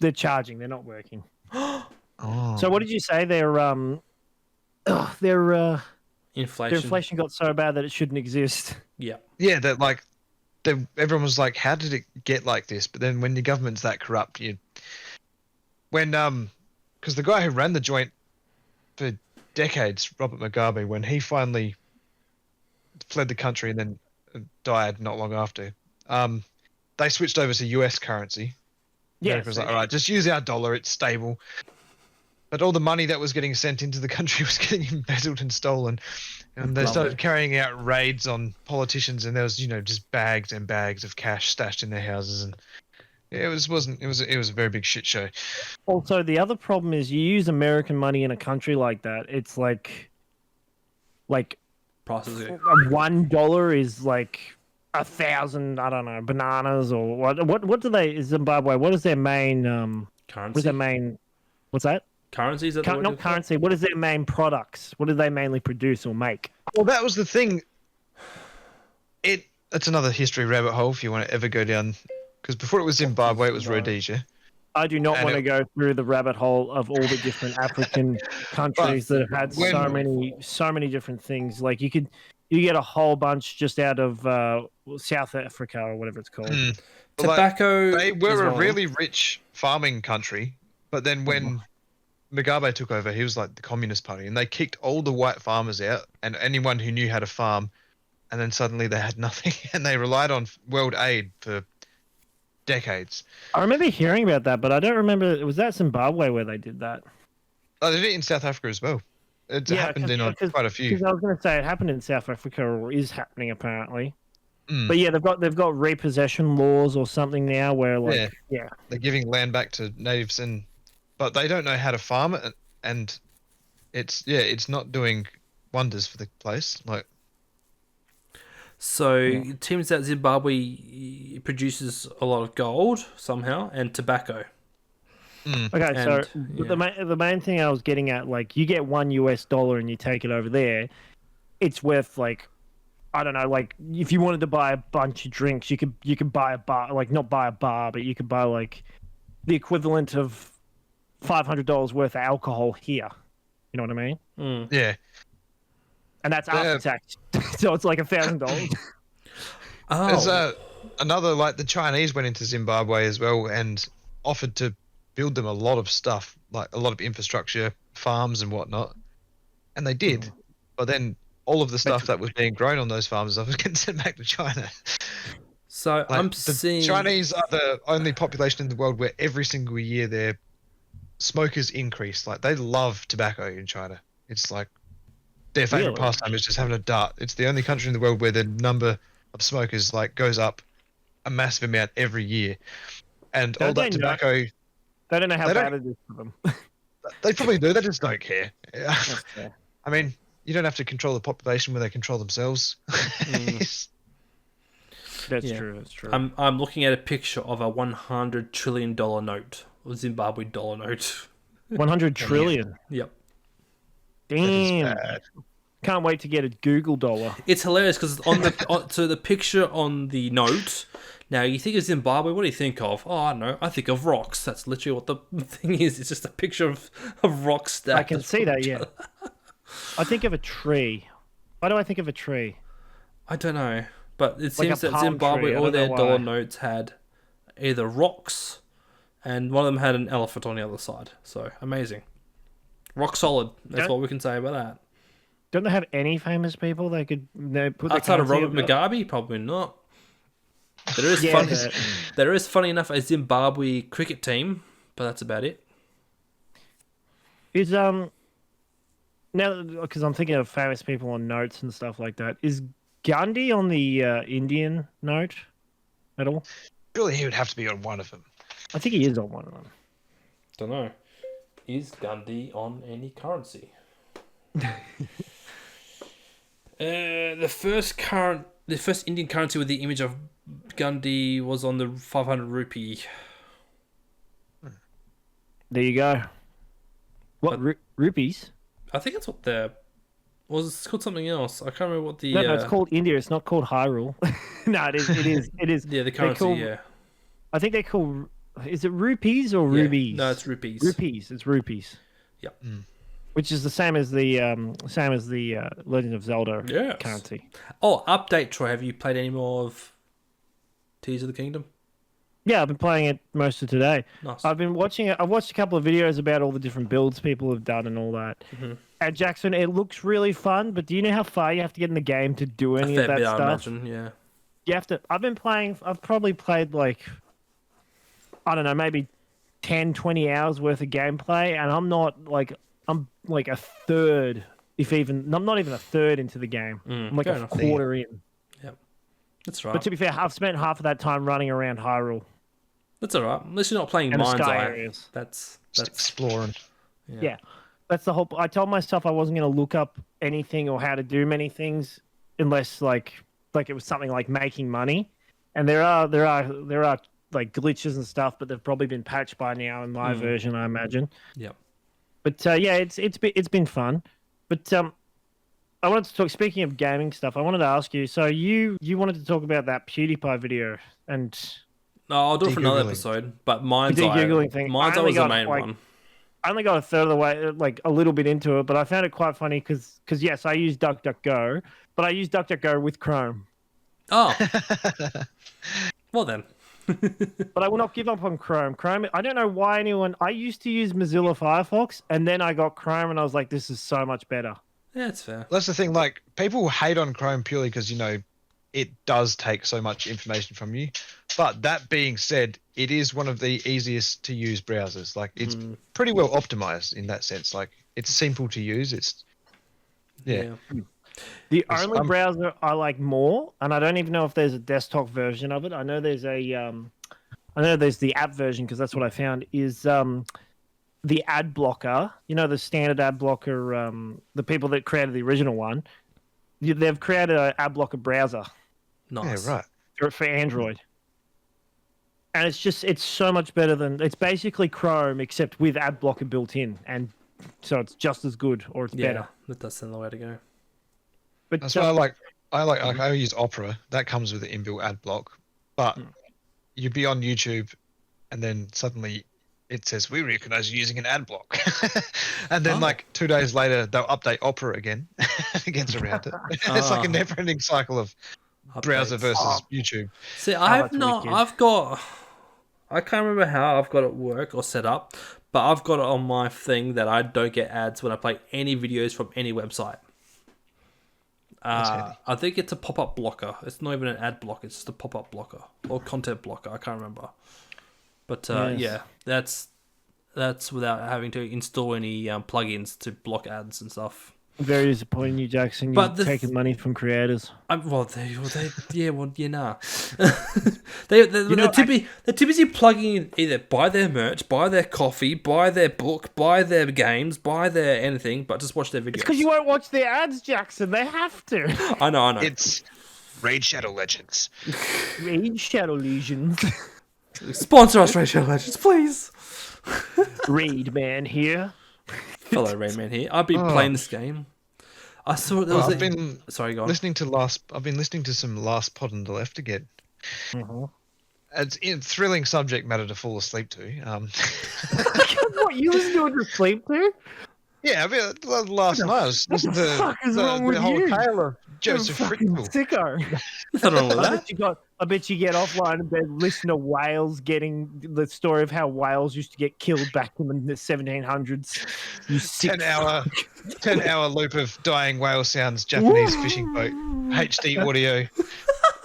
They're charging. They're not working. Oh. So what did you say? Their inflation got so bad that it shouldn't exist. Yeah. Yeah, that like, everyone was like, "How did it get like this?" But then when the government's that corrupt, because the guy who ran the joint for decades, Robert Mugabe, when he finally fled the country and then died not long after, they switched over to US currency. Yeah, America was like, all right, just use our dollar, it's stable. But all the money that was getting sent into the country was getting embezzled and stolen. And they started carrying out raids on politicians, and there was, just bags and bags of cash stashed in their houses, and it was a very big shit show. Also, the other problem is you use American money in a country like that, it's like Processing. $1 is like 1,000, I don't know, bananas or what do they Zimbabwe? What is their main currency? What's their main? What's that? Currency? Is that not currency. What is their main products? What do they mainly produce or make? Well, that was the thing. It's another history rabbit hole if you want to ever go down. Because before it was Zimbabwe, it was Rhodesia. I do not want to go through the rabbit hole of all the different African countries that have had so many different things. Like you get a whole bunch just out of South Africa or whatever it's called. Tobacco. They were a really rich farming country, but then when Mugabe took over, he was like the Communist Party, and they kicked all the white farmers out and anyone who knew how to farm, and then suddenly they had nothing, and they relied on world aid for decades. I remember hearing about that, but I don't remember. Was that Zimbabwe where they did that? Oh, they did it in South Africa as well. It happened in quite a few. Because I was going to say it happened in South Africa, or is happening apparently. But yeah, they've got repossession laws or something now where they're giving land back to natives, but they don't know how to farm it, and it's not doing wonders for the place. Like, so it seems that Zimbabwe produces a lot of gold somehow and tobacco. Okay, the main thing I was getting at, like, you get $1 and you take it over there, it's worth like, I don't know, like if you wanted to buy a bunch of drinks, you could buy a bar, like not buy a bar, but you could buy like the equivalent of $500 worth of alcohol here. You know what I mean? Yeah. And that's after tax, so it's like $1,000. There's another, like the Chinese went into Zimbabwe as well and offered to build them a lot of stuff, like a lot of infrastructure, farms and whatnot, and they did. But then all of the stuff that was being grown on those farms was getting sent back to China. So like, I'm the seeing Chinese are the only population in the world where every single year their smokers increase. Like they love tobacco in China. It's like their favorite pastime is just having a dart. It's the only country in the world where the number of smokers like goes up a massive amount every year, and all that tobacco. They don't know how bad it is for them. They probably do. They just don't care. I mean, you don't have to control the population when they control themselves. That's true. That's true. I'm looking at a picture of a $100 trillion note, or Zimbabwe dollar note. 100 trillion. Yep. Damn. Can't wait to get a Google dollar. It's hilarious because on the so the picture on the note. Now you think of Zimbabwe, what do you think of? Oh, I don't know. I think of rocks. That's literally what the thing is. It's just a picture of rocks stacked. I can see that. Yeah. I think of a tree. Why do I think of a tree? I don't know, but it seems a that palm Zimbabwe, tree. I all don't know their why. dollar notes had either rocks, and one of them had an elephant on the other side. So amazing, rock solid. That's what we can say about that. Don't they have any famous people they could put Outside of Robert about? Mugabe, probably not. There is funny enough a Zimbabwe cricket team, but that's about it. Is now because I'm thinking of famous people on notes and stuff like that. Is Gandhi on the Indian note at all? Surely he would have to be on one of them. I think he is on one of them. Don't know. Is Gandhi on any currency? The first Indian currency with the image of Gandhi was on the 500 rupee. There you go. What rupees? I think it's what it's called something else. I can't remember what the. No, it's called India. It's not called Hyrule. No, it is. It is. Yeah, the currency. I think they call. Is it rupees or rubies? No, it's rupees. Rupees. It's rupees. Yep. Which is the same as the Legend of Zelda currency. Oh, update, Troy. Have you played any more of Tears of the Kingdom? Yeah, I've been playing it most of today. Nice. I've been watching it. I've watched a couple of videos about all the different builds people have done and all that. Mm-hmm. And Jackson, it looks really fun, but do you know how far you have to get in the game to do any of that stuff? I imagine, yeah. You have to. I've probably played like, I don't know, maybe 10, 20 hours worth of gameplay, and I'm like a third, I'm not even a third into the game. I'm like a quarter in. Yep. That's right. But to be fair, I've spent half of that time running around Hyrule. That's all right. Unless you're not playing And the Mind's sky Eye. areas. That's exploring. Yeah. That's the whole. I told myself I wasn't going to look up anything or how to do many things unless like it was something like making money. And there are like glitches and stuff, but they've probably been patched by now in my version, I imagine. Yep. But yeah, it's been fun. But I wanted to talk. Speaking of gaming stuff, I wanted to ask you. So you wanted to talk about that PewDiePie video, and no, I'll do it for another episode. But Mind's Eye Googling thing. Mind's Eye was the main one. I only got a third of the way, like a little bit into it, but I found it quite funny because yes, I use DuckDuckGo, but I use DuckDuckGo with Chrome. Oh, well then. But I will not give up on Chrome. Chrome, I don't know why I used to use Mozilla Firefox, and then I got Chrome, and I was like, this is so much better. Yeah, it's fair. That's the thing. Like, people hate on Chrome purely because, it does take so much information from you. But that being said, it is one of the easiest to use browsers. Like, it's pretty well optimized in that sense. Like, it's simple to use. Yeah. The only browser I like more, and I don't even know if there's a desktop version of it. I know there's the app version because that's what I found, is the ad blocker. The standard ad blocker, the people that created the original one, they've created an ad blocker browser. Nice. Yeah, right. For Android. And it's so much better it's basically Chrome except with ad blocker built in, and so it's just as good or it's better. That does sound the way to go. But that's why I use Opera. That comes with an inbuilt ad block. But you'd be on YouTube and then suddenly it says, we recognize you using an ad block. And then 2 days later, they'll update Opera again. It gets around it. It's like a never ending cycle of browser versus YouTube. See, I can't remember how I've got it work or set up, but I've got it on my thing that I don't get ads when I play any videos from any website. I think it's a pop-up blocker. It's not even an ad block. It's just a pop-up blocker or content blocker. I can't remember. But yeah, that's without having to install any plugins to block ads and stuff. Very disappointing, you Jackson. You're taking money from creators. They're too busy plugging in either buy their merch, buy their coffee, buy their book, buy their games, buy their anything, but just watch their videos. It's because you won't watch their ads, Jackson. They have to. I know. It's Raid Shadow Legends. Raid Shadow Legends. Sponsor us, Raid Shadow Legends, please. Raid man here. Fellow Rayman here. I've been playing this game. I saw there was. Sorry, go on. I've been listening to some Last Pod on the Left again. Mm-hmm. It's a thrilling subject matter to fall asleep to. What you was doing to sleep to? Yeah, I mean, last night I was listening to the whole tale of Joseph Fritzl. Sicko. Nothing wrong with that. I bet you get offline and then listen to whales getting the story of how whales used to get killed back in the 1700s. You 10-hour loop of dying whale sounds, Japanese fishing boat, HD audio,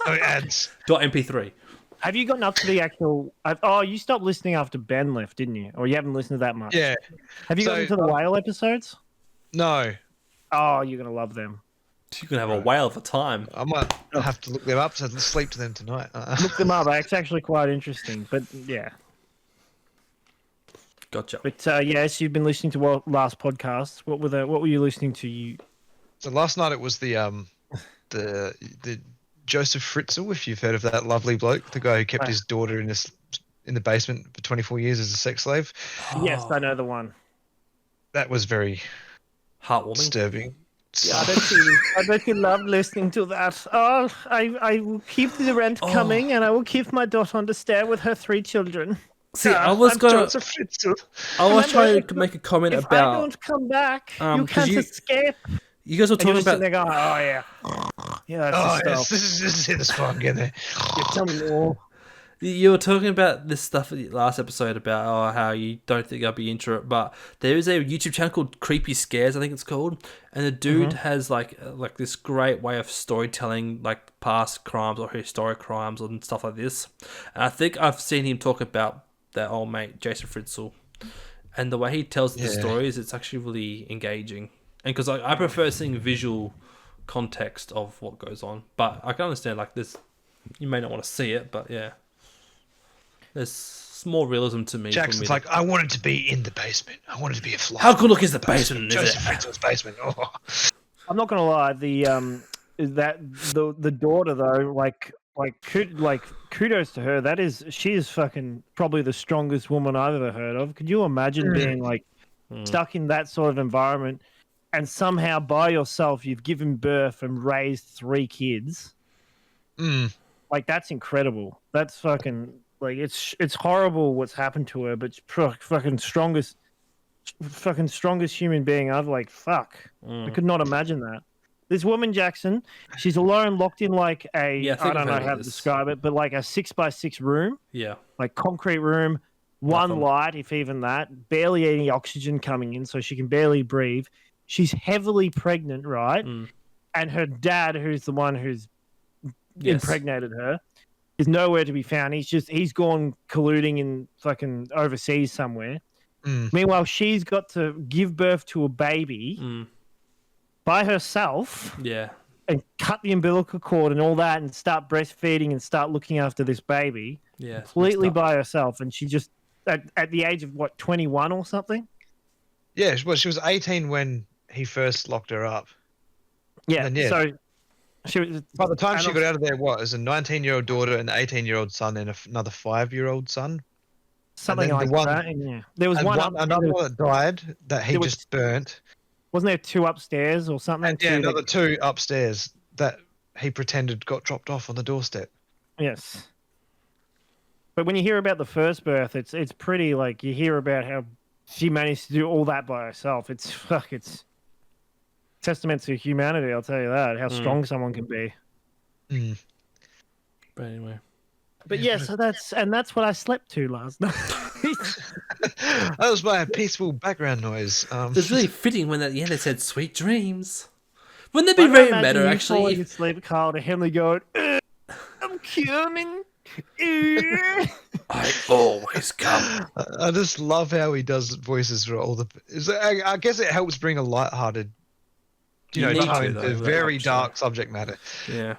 no ads. .mp3. Have you gotten up to the actual? You stopped listening after Ben left, didn't you? Or you haven't listened to that much? Yeah. Have you gotten to the whale episodes? No. Oh, you're gonna love them. You're gonna have a whale of a time. I might have to look them up to sleep to them tonight. Look them up. It's actually quite interesting. But yeah. Gotcha. But yes, you've been listening to last podcasts. What were you listening to? So last night it was the Joseph Fritzl, if you've heard of that lovely bloke, the guy who kept his daughter in the basement for 24 years as a sex slave. Yes, I know the one. That was very heartwarming, disturbing. Yeah, I bet you love listening to that. Oh, I will keep the rent coming, and I will keep my daughter on the stair with her 3 children. See, I was trying to make a comment if about. I don't come back, you can't escape. You guys were talking about. Going, oh yeah, yes, this is the spot. Get there. Tell me more. You were talking about this stuff in the last episode about how you don't think I'd be into it, but there is a YouTube channel called Creepy Scares, I think it's called, and the dude has like this great way of storytelling like past crimes or historic crimes and stuff like this. And I think I've seen him talk about that old mate Jason Fritzl, and the way he tells the stories, it's actually really engaging. And because I prefer seeing visual context of what goes on, but I can understand like this. You may not want to see it, but yeah. There's more realism to me. Jackson's like, I wanted to be in the basement. I wanted to be a fly. How good look is the basement? Joseph Fritzl's basement. Oh. I'm not gonna lie. The daughter though, like kudos to her. She is fucking probably the strongest woman I've ever heard of. Could you imagine being like stuck in that sort of environment, and somehow by yourself you've given birth and raised 3 kids? Like that's incredible. That's fucking. Like it's horrible what's happened to her, but fucking strongest human being I've fuck. I could not imagine that. This woman Jackson, she's alone, locked in like I don't know how to describe it, but like a 6x6 room. Yeah. Like concrete room, one light, if even that, barely any oxygen coming in, so she can barely breathe. She's heavily pregnant, right? And her dad, who's the one who's impregnated her, is nowhere to be found. He's gone colluding in fucking overseas somewhere. Meanwhile, she's got to give birth to a baby by herself. Yeah. And cut the umbilical cord and all that and start breastfeeding and start looking after this baby. Yeah. Completely by herself. And she just, at the age of 21 or something? Yeah, well, she was 18 when he first locked her up. Yeah. So by the time she got out of there, as a 19-year-old daughter, an 18-year-old son, and another 5-year-old son. Something like that. Yeah. There was another one that died that he just burnt. Wasn't there 2 upstairs or something? And another 2 upstairs that he pretended got dropped off on the doorstep. Yes. But when you hear about the first birth, it's pretty you hear about how she managed to do all that by herself. It's testament to humanity, I'll tell you that, how strong someone can be. But anyway. But so that's what I slept to last night. That was my peaceful background noise. It was really fitting when at the end it said "sweet dreams." Wouldn't that be very meta, actually? Falling asleep, Carl, to Henley going, "I'm coming." I always come. I just love how he does voices for all the. I guess it helps bring a lighthearted. Tone to very dark subject matter. Yeah.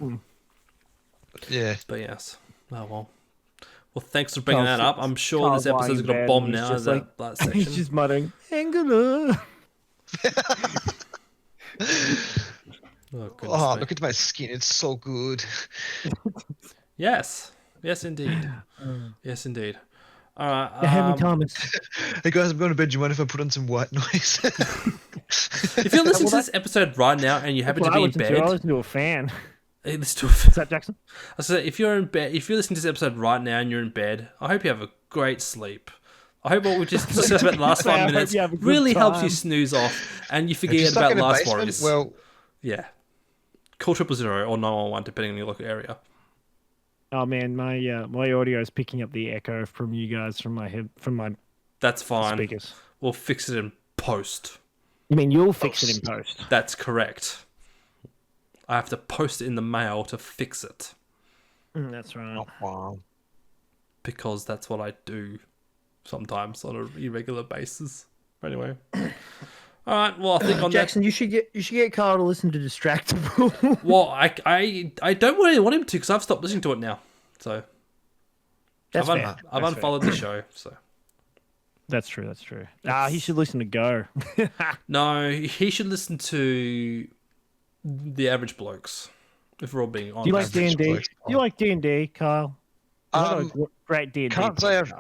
Yeah. But yes. Oh well. Well, thanks for bringing that up. I'm sure this episode's gonna bomb now. That section. He's just muttering, "Angela." Oh, look at my skin. It's so good. Yes. Yes, indeed. Yes, indeed. All right. Henry Thomas. Hey guys, I'm going to bed. Do you mind if I put on some white noise? If you're listening to this episode right now and you happen to be in bed, I listen to a fan. Is that Jackson? I said, if you're in bed, if you're listening to this episode right now and you're in bed, I hope you have a great sleep. I hope what we just discussed about the last 5 minutes really helps you snooze off and you forget about Last Warriors. Well, yeah. Call 000 or 911 depending on your local area. Oh man, my audio is picking up the echo from you guys from my That's fine. speakers. We'll fix it in post. You mean you'll fix it in post? That's correct. I have to post it in the mail to fix it. That's right. Oh, wow. Because that's what I do sometimes on an irregular basis. Anyway. All right. Well, I think on Jackson, you should get Carl to listen to Distractable. Well, I don't really want him to because I've stopped listening to it now. So I've unfollowed the show. So that's true. That's true. He should listen to Go. No, he should listen to the Average Blokes. If we're all being honest. Do you like D&D? Do you like D&D, Kyle? Great D&D. Can't say I've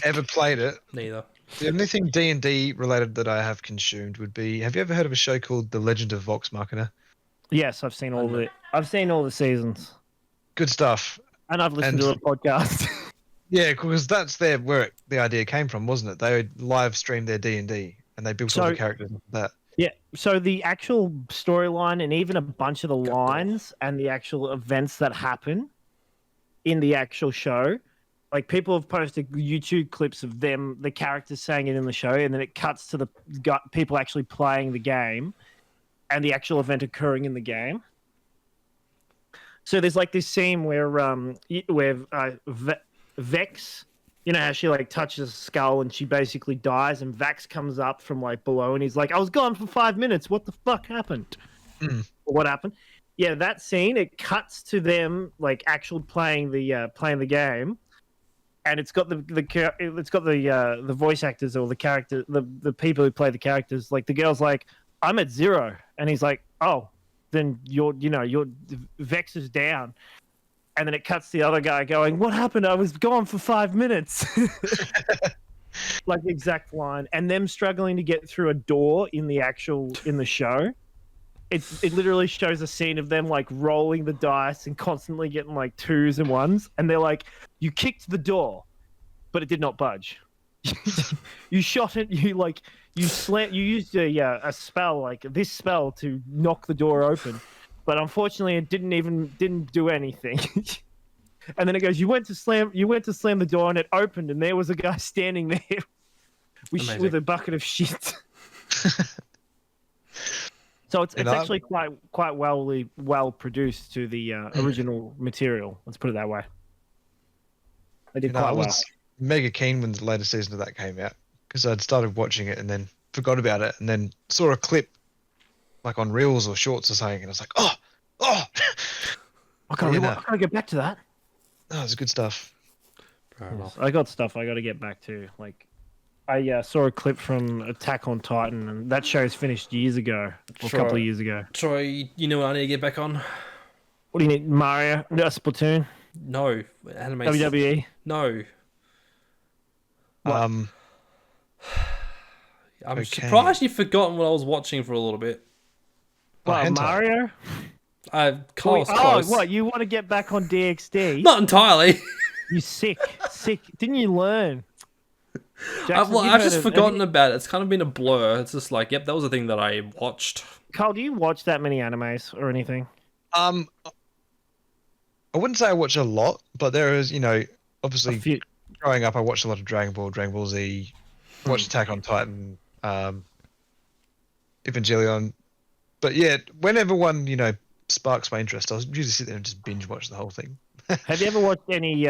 ever played it. Neither. The only thing D&D related that I have consumed would be, have you ever heard of a show called The Legend of Vox Machina? Yes, I've seen all the seasons. Good stuff. And I've listened to a podcast. Yeah, because that's where the idea came from, wasn't it? They would live stream their D&D and they built all the characters into that. Yeah, so the actual storyline and even a bunch of the lines and the actual events that happen in the actual show, like people have posted YouTube clips of the characters saying it in the show, and then it cuts to the people actually playing the game and the actual event occurring in the game. So there's like this scene where Vex, you know how she like touches a skull and she basically dies, and Vax comes up from like below and he's like, I was gone for 5 minutes. What the fuck happened? What happened? Yeah, that scene, it cuts to them like actually playing the game, and it's got the voice actors or the character, the people who play the characters. Like the girl's like, I'm at 0, and he's like, oh, then your Vex is down. And then it cuts the other guy going, what happened? I was gone for 5 minutes. Like the exact line. And them struggling to get through a door in the show. It literally shows a scene of them like rolling the dice and constantly getting like 2s and 1s. And they're like, you kicked the door, but it did not budge. You shot it, you used a spell, like this spell to knock the door open. But unfortunately, it didn't do anything. And then it goes, you went to slam the door, and it opened, and there was a guy standing there with a bucket of shit. So it's actually quite well produced to the original material. Let's put it that way. They did quite well. I was mega keen when the latest season of that came out because I'd started watching it and then forgot about it, and then saw a clip like on Reels or Shorts or something, and I was like, oh! I gotta get back to that. Oh, it's good stuff. I got stuff I gotta get back to. Like, I saw a clip from Attack on Titan, and that show's finished years ago, or a couple of years ago. Troy, you know what I need to get back on? What do you need, Mario? Splatoon? No. Anime. WWE? No. What? I'm surprised you've forgotten what I was watching for a little bit. What, Mario? Close. What? You want to get back on DxD? Not entirely. You sick. Didn't you learn? Jackson, I've just forgotten about it. It's kind of been a blur. It's just like, yep, that was a thing that I watched. Carl, do you watch that many animes or anything? I wouldn't say I watch a lot, but there is, obviously growing up, I watched a lot of Dragon Ball Z, watched Attack on Titan, Evangelion. But yeah, whenever one, sparks my interest, I'll usually sit there and just binge watch the whole thing. Have you ever watched any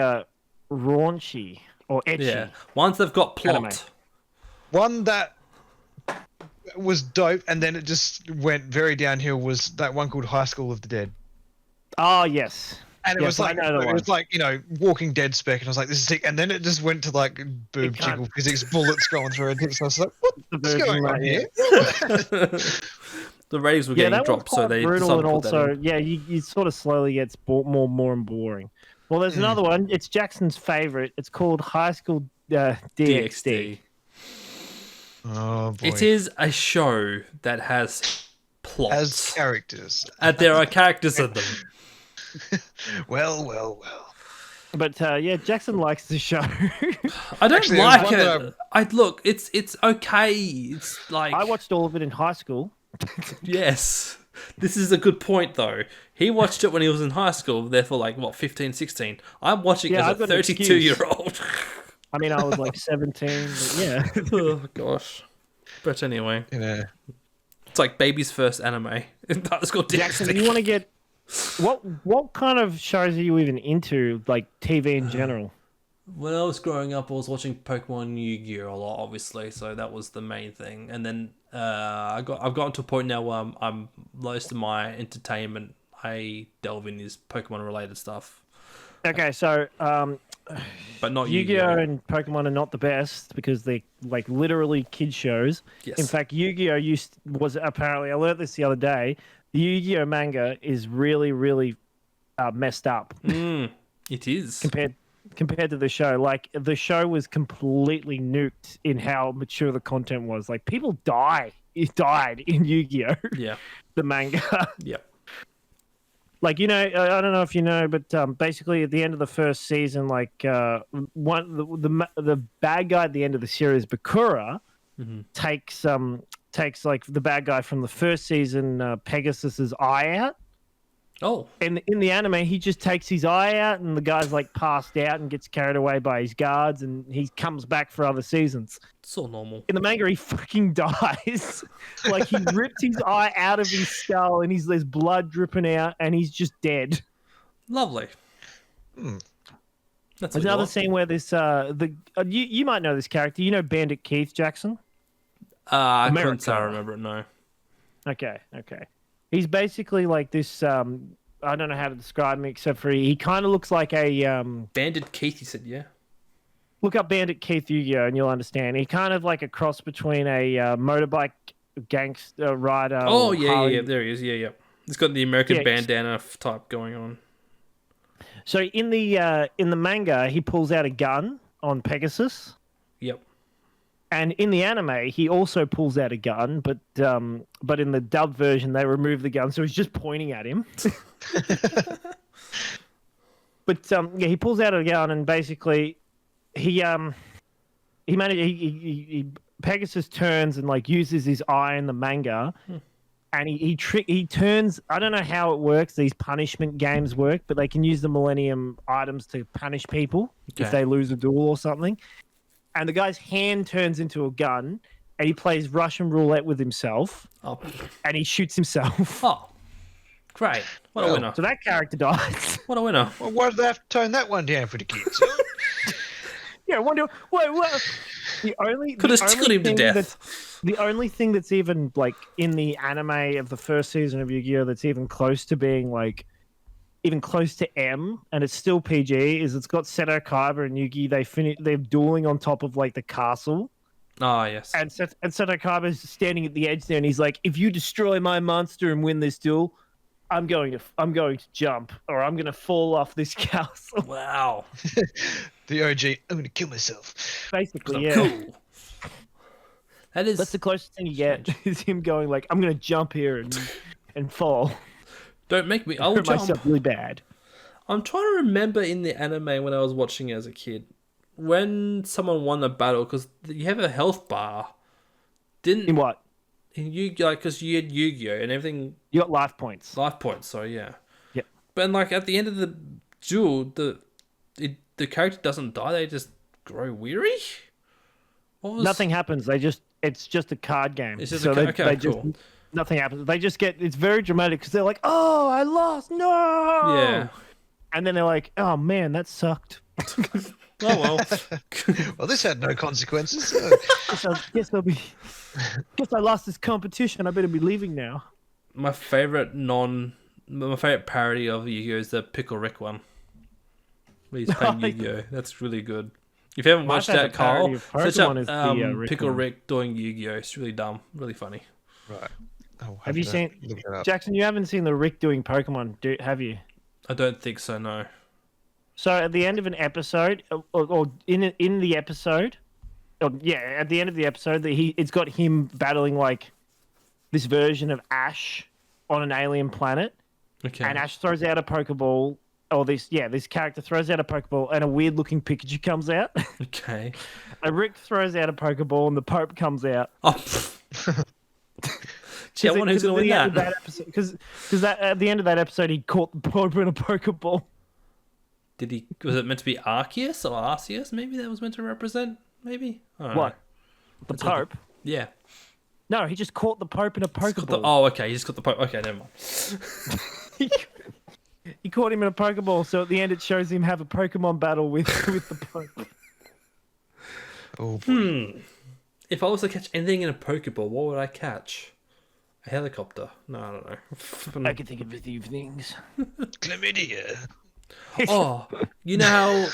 raunchy or ecchi? Yeah, ones they've got plot. Anime. One that was dope, and then it just went very downhill, was that one called High School of the Dead. Oh, yes. And it was like Walking Dead spec, and I was like, this is sick. And then it just went to like boob jiggle physics, bullets going through it. So I was like, what's going on here? The ratings were getting dropped, so they brutal, decided and to put also, that in. you sort of slowly gets more and boring. Well, there's another one. It's Jackson's favorite. It's called High School DXD. Oh boy. It is a show that has plots. As characters. And there are characters in them. Well. But Jackson likes the show. I don't Actually, like there's one it. I look, it's okay. It's like I watched all of it in high school. yes. This is a good point though. He watched it when he was in high school, therefore like what, 15, 16. I'm watching it as a 32-year-old. I mean, I was like 17, but yeah. Oh gosh. But anyway. Yeah. It's like baby's first anime. That's called Jackson, DxD. you want to get what kind of shows are you even into, like TV in general? When I was growing up, I was watching Pokemon Yu-Gi-Oh! A lot, obviously, so that was the main thing. And then I've gotten to a point now where I'm most of my entertainment I delve in is Pokemon related stuff. Okay, so but not Yu-Gi-Oh! And Pokemon are not the best because they're like literally kid shows. Yes. In fact, Yu-Gi-Oh! Was apparently, I learned this the other day, the Yu-Gi-Oh! Manga is really, really messed up. It is. Compared to the show. Like, the show was completely nuked in how mature the content was. Like, people died in Yu-Gi-Oh! Yeah. The manga. Yeah. Like, you know, I don't know if you know, but basically at the end of the first season, like, the bad guy at the end of the series, Bakura, takes like the bad guy from the first season, Pegasus's eye out. Oh. And in the anime, he just takes his eye out, and the guy's like passed out and gets carried away by his guards, and he comes back for other seasons. It's all normal. In the manga, he fucking dies. Like, he ripped his eye out of his skull, and there's blood dripping out, and he's just dead. Lovely. That's There's another scene where this you might know this character. You know Bandit Keith, Jackson? I couldn't say I remember it. No. Okay. He's basically like this. I don't know how to describe him except for he kind of looks like a Bandit Keith. You said, yeah. Look up Bandit Keith Yu-Gi-Oh! And you'll understand. He kind of like a cross between a motorbike gangster rider. Oh yeah. There he is. Yeah. He's got the American bandana type going on. So in the manga, he pulls out a gun on Pegasus. Yep. And in the anime, he also pulls out a gun, but in the dub version, they remove the gun, so he's just pointing at him. But he pulls out a gun, and basically, Pegasus turns and like uses his eye in the manga, and he turns. I don't know how it works. These punishment games work, but they can use the Millennium items to punish people if they lose a duel or something. And the guy's hand turns into a gun, and he plays Russian roulette with himself, and he shoots himself. Oh, great. What a winner. So that character dies. What a winner. Well, why did they have to tone that one down for the kids? Yeah, wonder. What? Could have tickled him to death. The only thing that's even like in the anime of the first season of Yu-Gi-Oh! That's even close to being like even close to M, and it's still PG, is it's got Seto Kaiba and Yugi. They're dueling on top of like the castle. Ah, yes. And Seto Kaiba is standing at the edge there, and he's like, "If you destroy my monster and win this duel, I'm going to jump, or I'm going to fall off this castle." Wow. The OG, I'm going to kill myself. Basically, yeah. Cool. That's the closest thing you get is him going like, "I'm going to jump here and fall." Don't make me. I'll hurt jump. myself really bad. I'm trying to remember in the anime when I was watching it as a kid, when someone won a battle, because you have a health bar. In what? In Yu-Gi-Oh, because you had Yu-Gi-Oh and everything. You got life points. Life points, so yeah. Yep. But like at the end of the duel, the character doesn't die; they just grow weary. Nothing happens. It's just a card game. It's just cool. Nothing happens. They just get. It's very dramatic because they're like, "Oh, I lost! No!" Yeah. And then they're like, "Oh man, that sucked." Oh well. Well, this had no consequences. So. Guess I lost this competition. I better be leaving now. My favorite parody of Yu-Gi-Oh is the Pickle Rick one. Where he's playing Yu-Gi-Oh. That's really good. If you haven't watched that, Kyle, search up Pickle Rick doing Yu-Gi-Oh. It's really dumb, really funny. Right. Have you seen Jackson? You haven't seen the Rick doing Pokemon, have you? I don't think so. No. So at the end of an episode, or in the episode, at the end of the episode, it's got him battling like this version of Ash on an alien planet. Okay. And Ash throws out a Pokeball, or this character throws out a Pokeball, and a weird-looking Pikachu comes out. Okay. And Rick throws out a Pokeball, and the Pope comes out. Oh. Gee, I wonder who's going to win that. Because at the end of that episode, he caught the Pope in a Pokeball. Did he? Was it meant to be Arceus or Arceus? Maybe that was meant to represent. Maybe. I don't know. What? The Pope? Yeah. No, he just caught the Pope in a Pokeball. Oh, okay. He just got the Pope. Okay, never mind. He caught him in a Pokeball, so at the end it shows him have a Pokemon battle with the Pope. Oh, boy. If I was to catch anything in a Pokeball, what would I catch? A helicopter? No, I don't know. I can think of a few things. Chlamydia. Oh, you know how...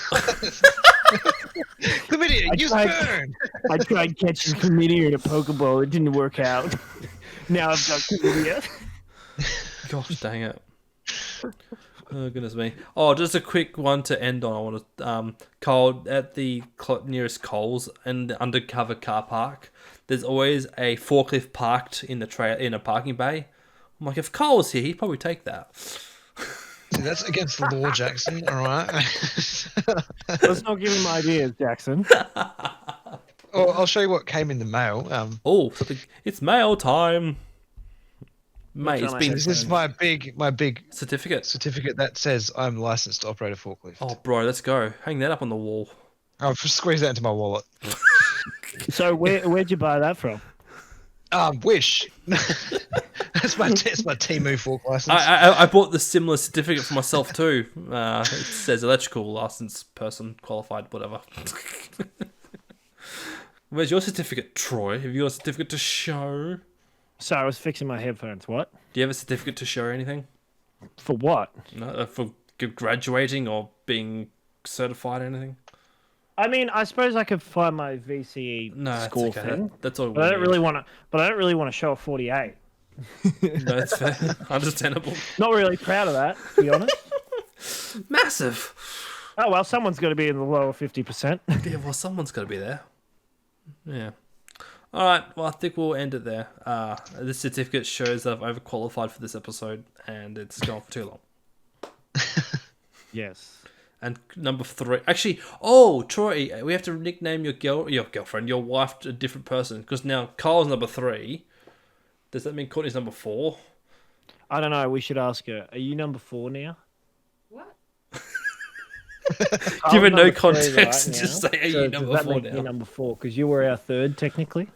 Chlamydia, use burn! I tried catching chlamydia in a Pokeball. It didn't work out. Now I've got chlamydia. Gosh dang it. Oh, goodness me. Oh, just a quick one to end on. I want to... Cole, at the nearest Coles and the undercover car park, there's always a forklift parked in a parking bay. I'm like, if Cole was here, he'd probably take that. See, that's against the law, Jackson. All right. Let's not give him ideas, Jackson. Oh, I'll show you what came in the mail. It's mail time. Mate, This is my big certificate that says I'm licensed to operate a forklift. Oh, bro, let's go. Hang that up on the wall. I'll squeeze that into my wallet. So where'd you buy that from? Wish. That's my Temu fork license. I bought the similar certificate for myself too. It says electrical license person qualified, whatever. Where's your certificate, Troy? Have you got a certificate to show? So I was fixing my headphones. What? Do you have a certificate to show or anything? For what? No, for graduating or being certified or anything? I mean, I suppose I could find my VCE score thing. That's all. But I don't really want to. But I don't really want to show a 48. No, that's fair. Understandable. Not really proud of that, to be honest. Massive. Oh well, someone's got to be in the lower 50%. Yeah, well, someone's got to be there. Yeah. All right. Well, I think we'll end it there. This certificate shows that I've overqualified for this episode, and it's gone for too long. Yes. And number 3, actually, Troy, we have to nickname your girlfriend, your wife, a different person, because now Kyle's number 3. Does that mean Courtney's number 4? I don't know. We should ask her. Are you number 4 now? What? Give her no context. Right Just say, are you number 4 now? You're number 4 because you were our 3rd technically.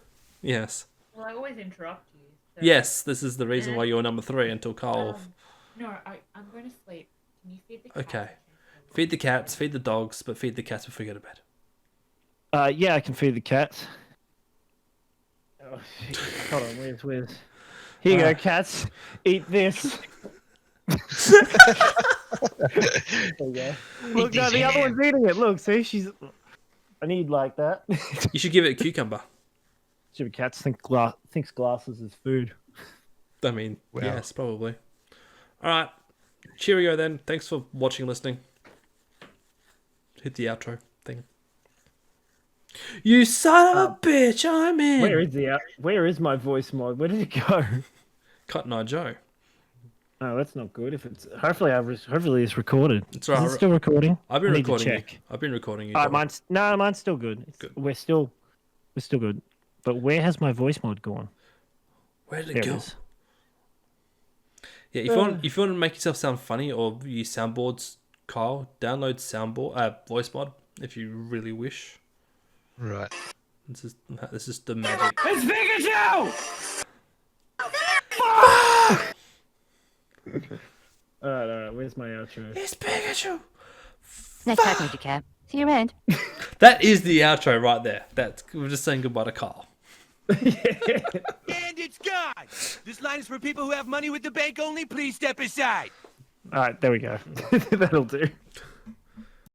Yes. Well, I always interrupt you. So... Yes, this is the reason why you're number 3 until Kyle. No, I'm going to sleep. Can you feed the cat? Okay. Feed the cats, feed the dogs, but feed the cats before you go to bed. Yeah, I can feed the cats. Oh, hold on, where's? Here you go, cats. Eat this. There you go. Look, no, the other one's eating it. Look, see, I need like that. You should give it a cucumber. Stupid cats thinks glasses is food. I mean, yes, probably. All right. Cheerio then. Thanks for watching and listening. Hit the outro thing. You son of a bitch, I'm in. Where is my voice mod? Where did it go? Cotton Eye Joe. Oh, that's not good. If it's hopefully it's recorded. It's right. Is it still recording? I've been recording. Check. I've been recording you. Mine's still good. Good. We're still good. But where has my voice mod gone? Where did it go? Yeah, if you want to make yourself sound funny or use soundboards, Kyle, download voice mod if you really wish. Right. This is the magic. It's Pikachu! Alright, where's my outro? It's Pikachu! Next time, Major Cap. See you around. That is the outro right there. We're just saying goodbye to Kyle. And it's gone! This line is for people who have money with the bank only. Please step aside. Alright, there we go. That'll do.